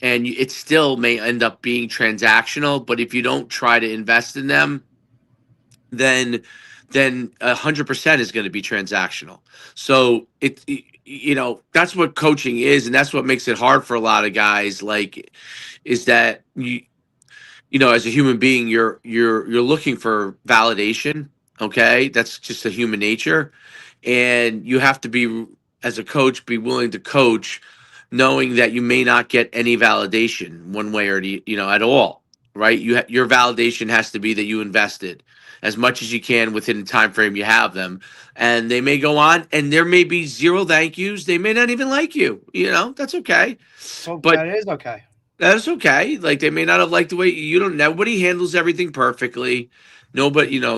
And it still may end up being transactional. But if you don't try to invest in them, then 100% is going to be transactional. So you know, that's what coaching is. And that's what makes it hard for a lot of guys, like, is that you know, as a human being, you're looking for validation. Okay. That's just a human nature. And you have to be, as a coach, be willing to coach, knowing that you may not get any validation one way or at all, right? Your validation has to be that you invested as much as you can within the time frame you have them, and they may go on, and there may be zero thank yous. They may not even like you. You know, that's okay. So that is okay. That's okay. Like, they may not have liked the way nobody handles everything perfectly. Nobody's You're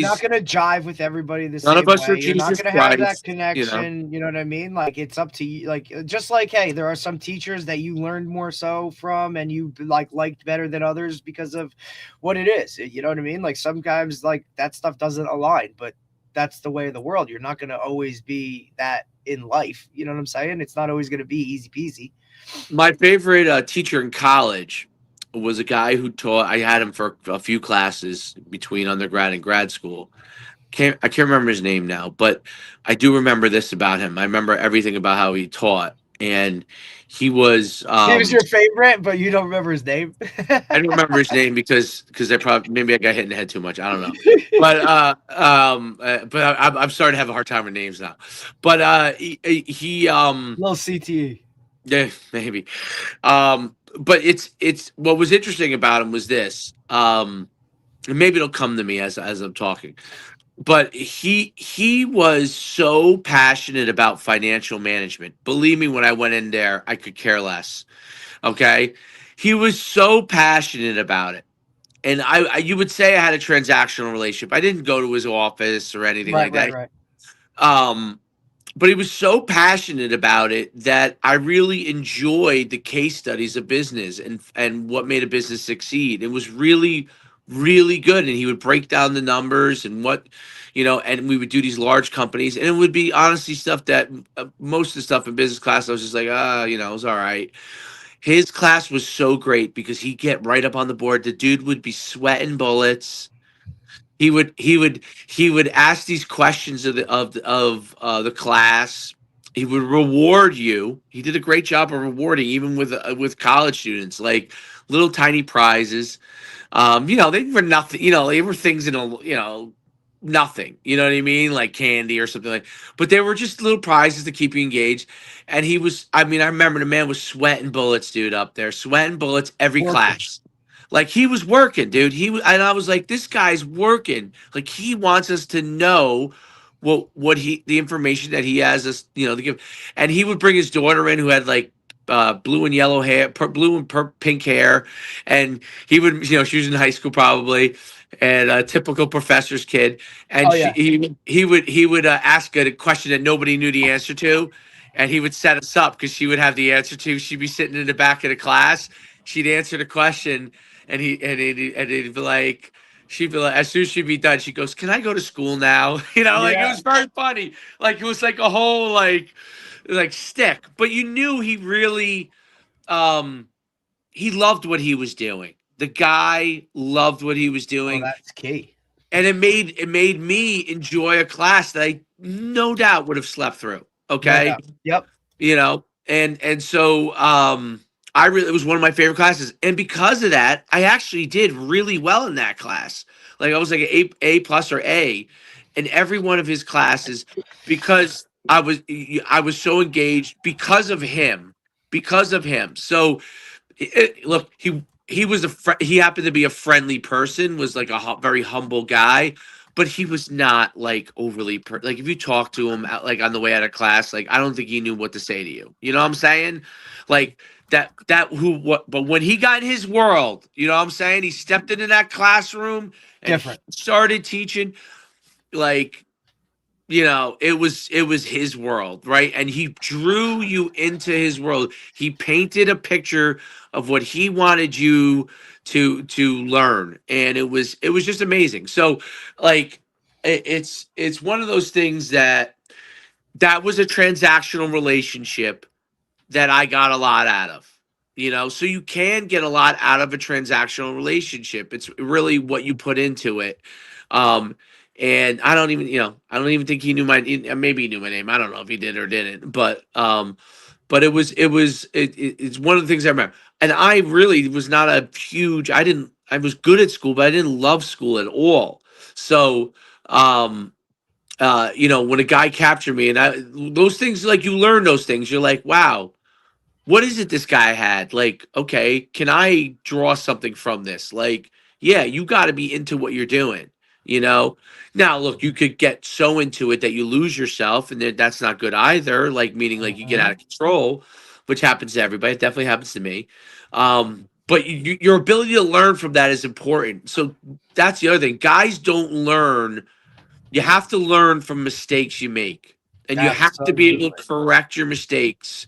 not going to jive with everybody the same way. None of us are You're not Jesus going to have that Christ, connection. You know what I mean? Like, it's up to you. Like, just like, hey, there are some teachers that you learned more so from and you liked better than others because of what it is. You know what I mean? Like, sometimes like that stuff doesn't align, but that's the way of the world. You're not going to always be that in life. You know what I'm saying? It's not always going to be easy peasy. My favorite teacher in college was a guy who taught. I had him for a few classes between undergrad and grad school. I can't remember his name now, but I do remember this about him. I remember everything about how he taught, and he was your favorite, but you don't remember his name. I don't remember his name because I probably maybe I got hit in the head too much. I don't know, but I'm starting to have a hard time with names now. But he little CTE. Yeah, maybe. But it's what was interesting about him was this. And maybe it'll come to me as I'm talking. But he was so passionate about financial management. Believe me, when I went in there, I could care less. Okay, he was so passionate about it, and you would say I had a transactional relationship. I didn't go to his office or anything like that. Right. But he was so passionate about it that I really enjoyed the case studies of business and what made a business succeed. It was really, really good. And he would break down the numbers and what, and we would do these large companies. And it would be honestly stuff that most of the stuff in business class, I was just like, it was all right. His class was so great because he'd get right up on the board. The dude would be sweating bullets. He would ask these questions of the class. He would reward you. He did a great job of rewarding, even with college students, like little tiny prizes. They were nothing. They were things in nothing. You know what I mean, like candy or something like. But they were just little prizes to keep you engaged. And he was. I mean, I remember the man was sweating bullets, dude, up there, sweating bullets every class. Like he was working, dude. And I was like, this guy's working. Like he wants us to know the information that he has us, to give. And he would bring his daughter in who had like blue and yellow hair, blue and pink hair, and he would, she was in high school probably, and a typical professor's kid. And he would ask a question that nobody knew the answer to, and he would set us up because she would have the answer to. She'd be sitting in the back of the class. She'd answer the question. And he'd be like, she'd be like, as soon as she'd be done, she goes, "Can I go to school now?" Like it was very funny. Like it was like a whole like stick. But you knew he really, he loved what he was doing. The guy loved what he was doing. Oh, that's key. And it made me enjoy a class that I no doubt would have slept through. Okay. Yep. And so it was one of my favorite classes. And because of that, I actually did really well in that class. Like I was like an A plus or A in every one of his classes because I was so engaged because of him. So look, he was he happened to be a friendly person, was like a very humble guy, but he was not like overly like if you talk to him like on the way out of class, like I don't think he knew what to say to you. You know what I'm saying? Like but when he got in his world, you know what I'm saying? He stepped into that classroom and started teaching, like, it was his world, right? And he drew you into his world. He painted a picture of what he wanted you to learn, and it was just amazing. So, like, it's one of those things that was a transactional relationship that I got a lot out of. So you can get a lot out of a transactional relationship. It's really what you put into it. And I don't even think he knew maybe he knew my name. I don't know if he did or didn't, but it's one of the things I remember. And I really was not I was good at school, but I didn't love school at all. So, when a guy captured me and those things, like you learn those things, you're like, wow, what is it this guy had? Like, okay, can I draw something from this? Like, yeah, you got to be into what you're doing, Now, look, you could get so into it that you lose yourself, and that's not good either. Like, meaning like you get out of control, which happens to everybody. It definitely happens to me. But your ability to learn from that is important. So that's the other thing. Guys don't learn. You have to learn from mistakes you make, and you have to be able to correct your mistakes.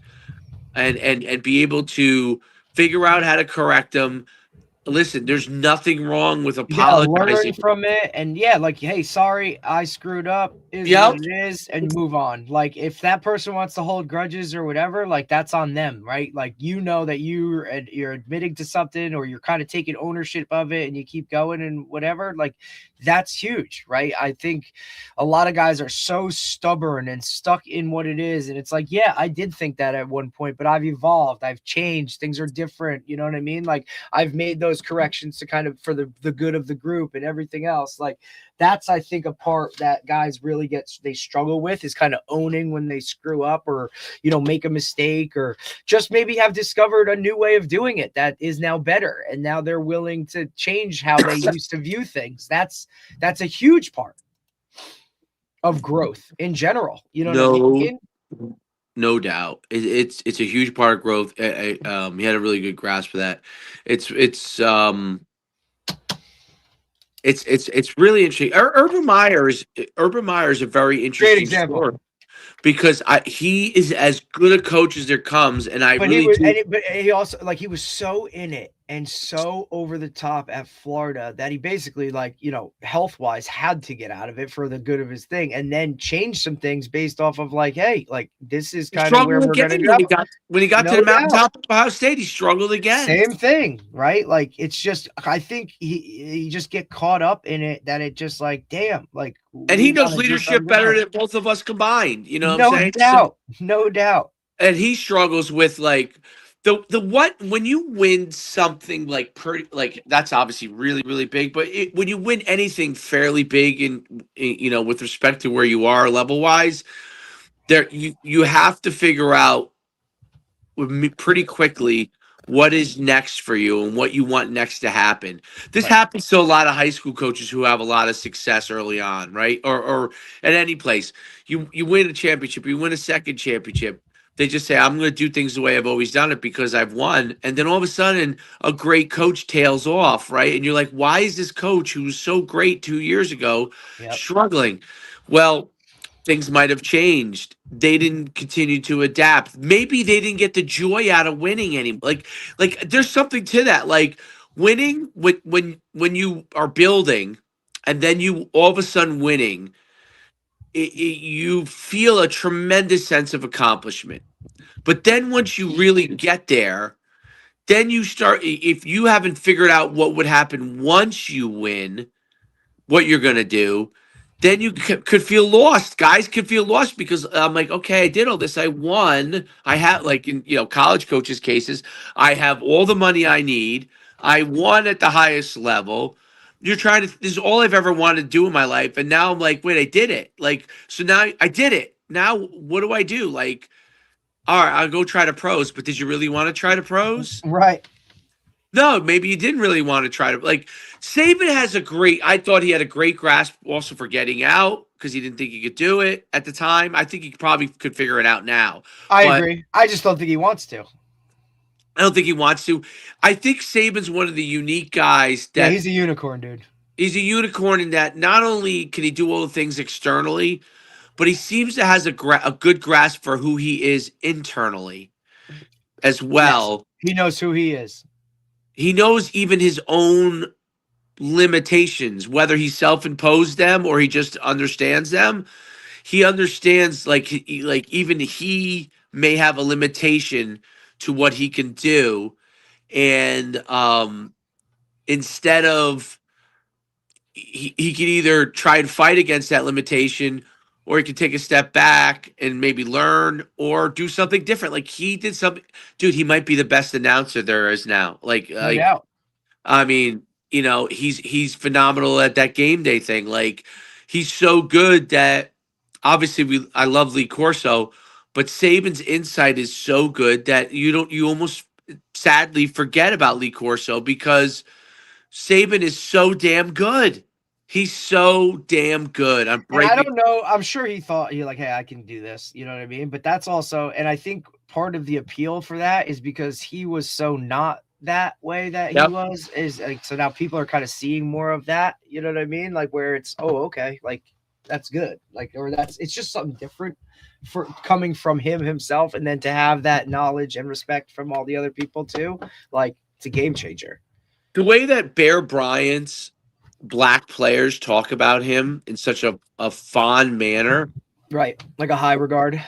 And be able to figure out how to correct them, listen, there's nothing wrong with You gotta learn apologizing. from it, and yeah, like, hey, sorry, I screwed up, is Yep. what it is, and move on. Like, if that person wants to hold grudges or whatever, like, that's on them, right? Like, you know that you're admitting to something, or you're kind of taking ownership of it, and you keep going and whatever. Like, that's huge, right? I think a lot of guys are so stubborn and stuck in what it is, and it's like, yeah, I did think that at one point, but I've evolved, I've changed, things are different. You know what I mean? Like, I've made those corrections to kind of for the good of the group and everything else. Like, that's, I think, a part that guys really they struggle with, is kind of owning when they screw up, or, you know, make a mistake, or just maybe have discovered a new way of doing it that is now better, and now they're willing to change how they used to view things. That's a huge part of growth in general. You know what I mean? No doubt, it's a huge part of growth. He had a really good grasp of that. It's really interesting. Urban Meyer is a very Great interesting example. story, because he is as good a coach as there comes, and I But really do. but he also, like, he was so in it and so over the top at Florida that he basically, like, you know, health wise had to get out of it for the good of his thing, and then change some things based off of, like, hey, like, this is kind of where we're going to go. When he got to No the doubt. mountaintop of Ohio State, he struggled again. Same thing, right? Like, it's just, I think he just get caught up in it, that it just, like, damn, like, and he knows leadership better than both of us combined. You know what I'm saying? No doubt. And he struggles with, like, the what, when you win something like that's obviously really, really big, but when you win anything fairly big, and, you know, with respect to where you are level wise, there you have to figure out pretty quickly what is next for you and what you want next to happen. This happens to a lot of high school coaches who have a lot of success early on, right? Or at any place. You win a championship, you win a second championship. They just say, I'm going to do things the way I've always done it because I've won. And then all of a sudden, a great coach tails off, right? And you're like, why is this coach who was so great 2 years ago struggling? Well, things might have changed. They didn't continue to adapt. Maybe they didn't get the joy out of winning anymore. Like there's something to that. Like, winning, when you are building, and then you all of a sudden winning, you feel a tremendous sense of accomplishment. But then once you really get there, then you start, if you haven't figured out what would happen once you win, what you're going to do, then you could feel lost. Guys could feel lost, because I'm like, okay, I did all this. I won. I have, like, in, you know, college coaches' cases, I have all the money I need. I won at the highest level. You're trying to, this is all I've ever wanted to do in my life. And now I'm like, wait, I did it. Like, so now I did it. Now what do I do? Like, all right, I'll go try to pros. But did you really want to try to pros? Right. No, maybe you didn't really want to try to, like, Saban has I thought he had a great grasp also for getting out, because he didn't think he could do it at the time. I think he probably could figure it out now. I agree. I just don't think he wants to. I don't think he wants to. I think Saban's one of the unique guys that, he's a unicorn, dude. He's a unicorn in that not only can he do all the things externally, but he seems to has a good grasp for who he is internally as well. Yes. He knows who he is. He knows even his own limitations, whether he self-imposed them or he just understands them. He understands, like even he may have a limitation to what he can do, and instead of, he can either try and fight against that limitation, or he can take a step back and maybe learn or do something different. Like, he did something, dude. He might be the best announcer there is now. I mean, you know, he's phenomenal at that game day thing. Like, he's so good that, obviously, I love Lee Corso, but Saban's insight is so good that you almost sadly forget about Lee Corso, because Saban is so damn good. He's so damn good. I don't know. I'm sure he thought, like, hey, I can do this. You know what I mean? But that's also, and I think part of the appeal for that is because he was so not that way that he was, is like, so now people are kind of seeing more of that. You know what I mean? Like, where it's, oh, okay, like, that's good. Like, or it's just something different for coming from him himself. And then to have that knowledge and respect from all the other people too, like, it's a game changer. the way that Bear Bryant's black players talk about him in such a fond manner, Right. Like a high regard.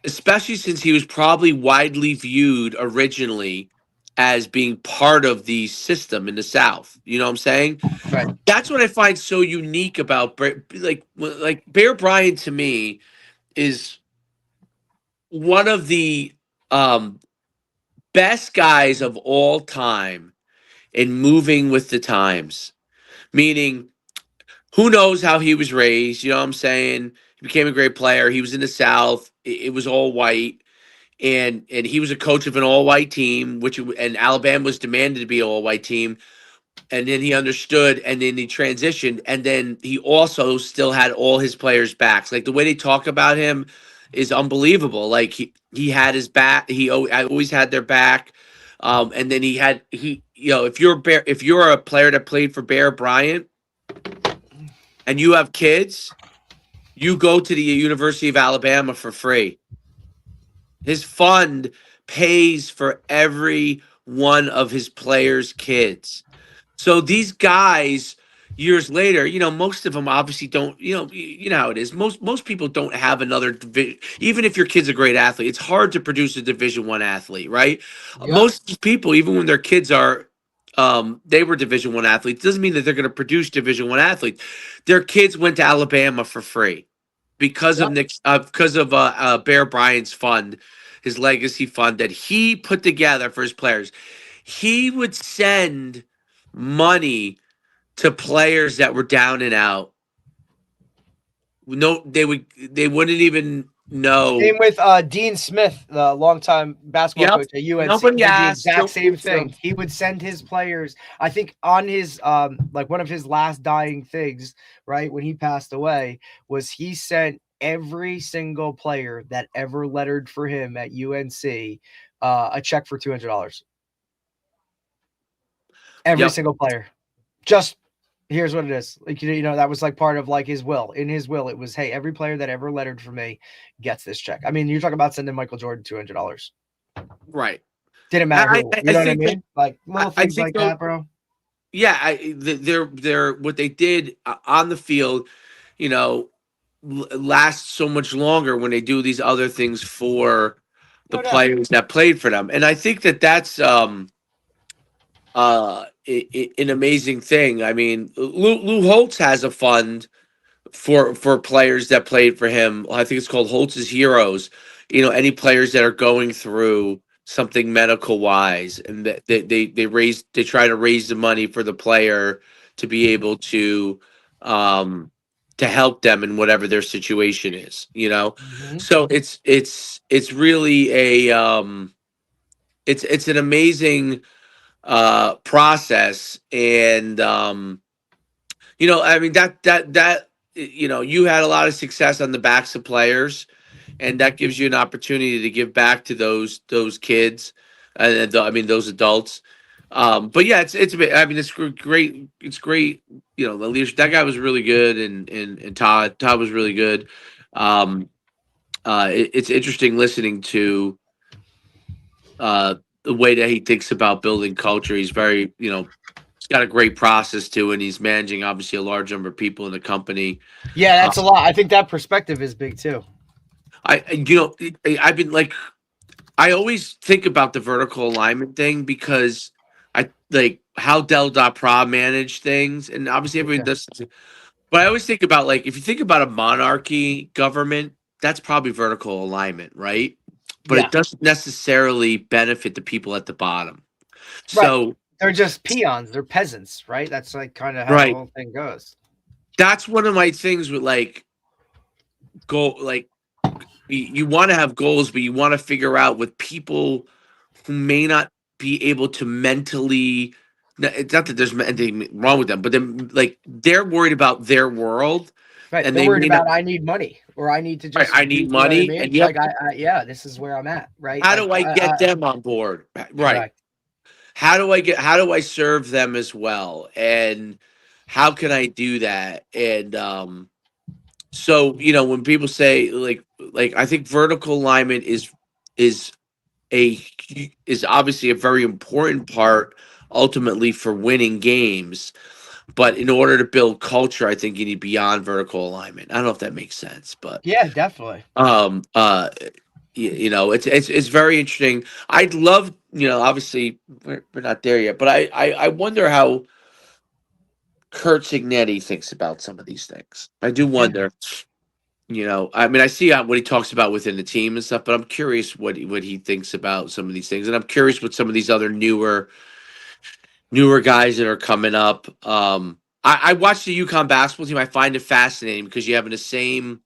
especially since he was probably widely viewed originally as being part of the system in the South. You know what I'm saying? Right. That's what I find so unique about like Bear Bryant to me is one of the um, best guys of all time in moving with the times. Meaning, who knows how he was raised? You know what I'm saying? He became a great player. He was in the South. It was all white, and he was a coach of an all white team, and Alabama was demanded to be an all white team. And then he understood, and then he transitioned, and then he also still had all his players' backs. Like the way they talk about him is unbelievable. Like he had his back. I always had their back. And then if you're a player that played for Bear Bryant and you have kids, you go to the University of Alabama for free. His fund pays for every one of his players' kids. So these guys, years later, most of them obviously don't. You know how it is. Most people don't have another division. Even if your kid's a great athlete, it's hard to produce a Division I athlete, right? Yep. Most people, even when their kids are, they were Division I athletes, doesn't mean that they're going to produce Division I athletes. Their kids went to Alabama for free because Yep. of Bear Bryant's fund, his legacy fund that he put together for his players. He would send money to players that were down and out. No, they wouldn't even know. Same with Dean Smith, the longtime basketball coach at UNC. Nobody Did the asked. exact same thing. He would send his players. I think on his like one of his last dying things, right when he passed away, was he sent every single player that ever lettered for him at UNC a check for $200. Every single player. Just here's what it is. Like, that was like part of like his will. In his will, it was, hey, every player that ever lettered for me gets this check. I mean, you're talking about sending Michael Jordan $200. Right. Didn't matter who. You know what I mean? Like little things like that, bro. Yeah, they're what they did on the field, lasts so much longer when they do these other things for the players that played for them. And I think that's an amazing thing. I mean, Lou Holtz has a fund for players that played for him. I think it's called Holtz's Heroes. Any players that are going through something medical wise, and that they try to raise the money for the player to be able to help them in whatever their situation is. So it's really it's an amazing process. And I mean that you had a lot of success on the backs of players, and that gives you an opportunity to give back to those kids, and those adults. But yeah, it's great. It's great. The leadership. That guy was really good, and Todd was really good. It's interesting listening to the way that he thinks about building culture. He's very, he's got a great process too, and he's managing obviously a large number of people in the company. Yeah, that's a lot. I think that perspective is big too. I've been like, I always think about the vertical alignment thing because I like how Del.Pro managed things, and obviously everyone does. But I always think about, like, if you think about a monarchy government, that's probably vertical alignment, right? But it doesn't necessarily benefit the people at the bottom. So they're just peons, they're peasants, right? That's like kind of how the whole thing goes. That's one of my things with you want to have goals, but you want to figure out with people who may not be able to mentally. It's not that there's anything wrong with them, but they're worried about their world. Right. And they're worried about, I need money, or I need to just. I need money. You know and this is where I'm at. Right. How do I get them on board? Right. How do I serve them as well? And how can I do that? And so when people say like I think vertical alignment is obviously a very important part ultimately for winning games. But in order to build culture, I think you need beyond vertical alignment. I don't know if that makes sense, but Yeah, definitely. It's very interesting. I'd love, obviously we're not there yet, but I wonder how Kurt Signetti thinks about some of these things. I do wonder. I mean, I see what he talks about within the team and stuff, but I'm curious what he thinks about some of these things, and I'm curious what some of these other newer guys that are coming up. I watch the UConn basketball team. I find it fascinating because you have in the same,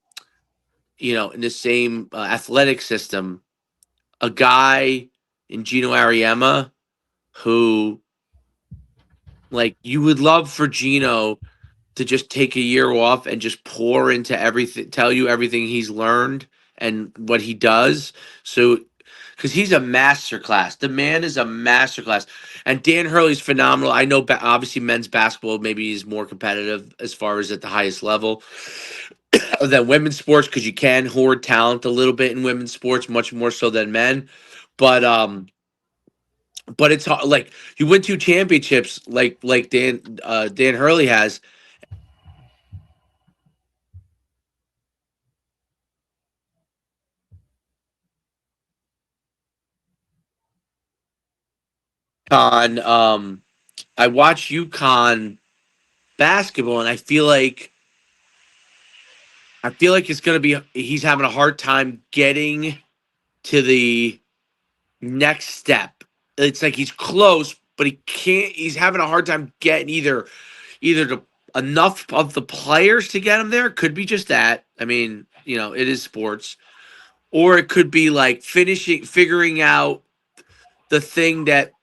athletic system, a guy in Gino Ariema who, like, you would love for Gino to just take a year off and just pour into everything, tell you everything he's learned and what he does. So, because he's a masterclass, the man is a masterclass, and Dan Hurley's phenomenal. I know, obviously, men's basketball maybe is more competitive as far as at the highest level than women's sports because you can hoard talent a little bit in women's sports, much more so than men. But it's hard. Like, you win 2 championships, like Dan Hurley has. I watch UConn basketball, and I feel like it's gonna be he's having a hard time getting to the next step. It's like he's close, but he can't. He's having a hard time getting either to enough of the players to get him there. Could be just that. I mean, it is sports, or it could be like figuring out the thing that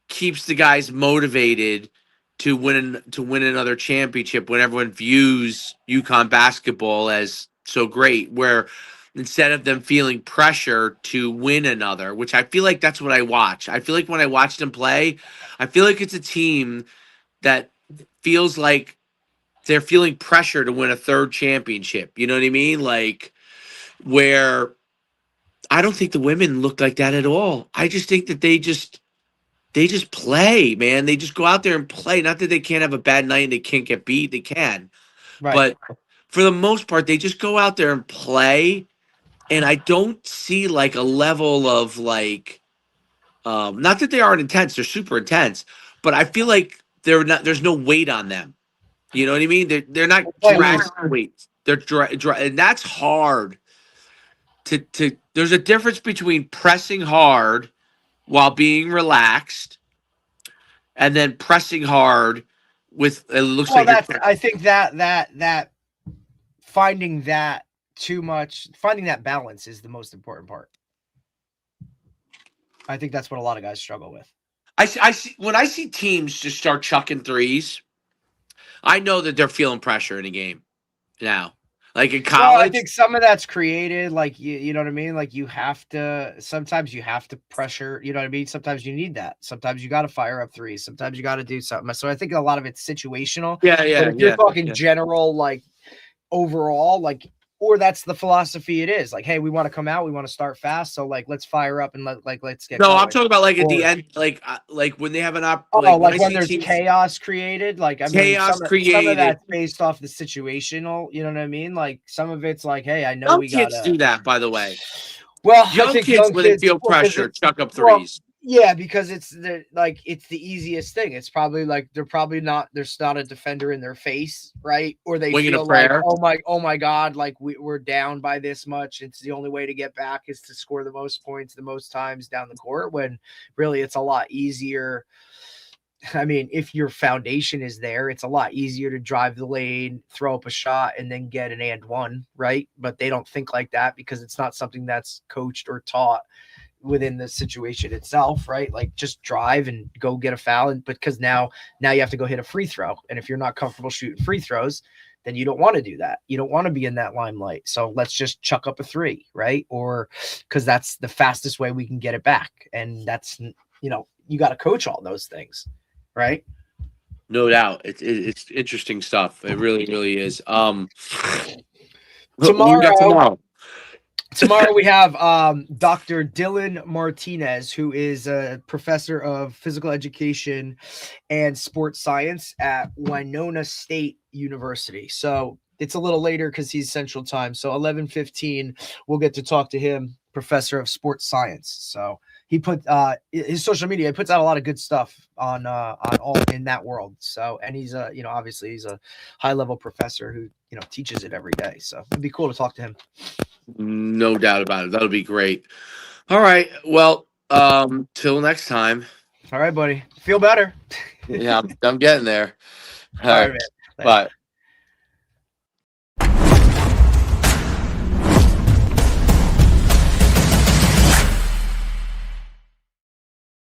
keeps the guys motivated to win another championship when everyone views UConn basketball as so great, where instead of them feeling pressure to win another, which I feel like that's what I watch. I feel like when I watch them play, I feel like it's a team that feels like they're feeling pressure to win a third championship. You know what I mean? Like, where I don't think the women look like that at all. I just think that they just play, man. They just go out there and play. Not that they can't have a bad night and they can't get beat. They can. Right. But for the most part, they just go out there and play. And I don't see like a level of like, not that they aren't intense, they're super intense, but I feel like there's no weight on them. You know what I mean? They're not dragging weights. They're and that's hard there's a difference between pressing hard while being relaxed and then pressing hard with it looks well, like I think that finding that balance is the most important part. I think that's what a lot of guys struggle with. I see when I see teams just start chucking threes, I know that they're feeling pressure in a game now. Like in college, I think some of that's created. Like you know what I mean. Like sometimes you have to pressure. You know what I mean. Sometimes you need that. Sometimes you got to fire up threes. Sometimes you got to do something. So I think a lot of it's situational. Yeah. But if you're talking general, like overall, like, or that's the philosophy it is. Like, hey, we want to come out, we want to start fast, so like let's fire up and let's get. No, going. I'm talking about like at the end, like when they have an like when there's chaos created. Like I mean, some of that's based off the situational. You know what I mean? Like some of it's like, hey, I know we got kids do that. By the way, well, young kids when they feel pressure, chuck up threes. Yeah, because it's the easiest thing. It's probably like there's not a defender in their face, right? Or they feel like, oh my God, like we're down by this much. It's the only way to get back is to score the most points the most times down the court, when really it's a lot easier. I mean, if your foundation is there, it's a lot easier to drive the lane, throw up a shot, and then get an and one, right? But they don't think like that because it's not something that's coached or taught within the situation itself, right? Like just drive and go get a foul, and because now you have to go hit a free throw, and if you're not comfortable shooting free throws, then you don't want to do that. You don't want to be in that limelight. So let's just chuck up a three, right? Or because that's the fastest way we can get it back, and that's you got to coach all those things, right? No doubt, it's interesting stuff. It really is. Tomorrow. Tomorrow we have Dr. Dylan Martinez, who is a professor of physical education and sports science at Winona State University. So it's a little later because he's Central Time. So 11:15, we'll get to talk to him, professor of sports science. So he put his social media, he puts out a lot of good stuff on all in that world. So, and he's obviously he's a high level professor who teaches it every day. So it'd be cool to talk to him. No doubt about it. That'll be great. All right. Well, till next time. All right, buddy. Feel better. Yeah, I'm getting there. All right, man. Bye.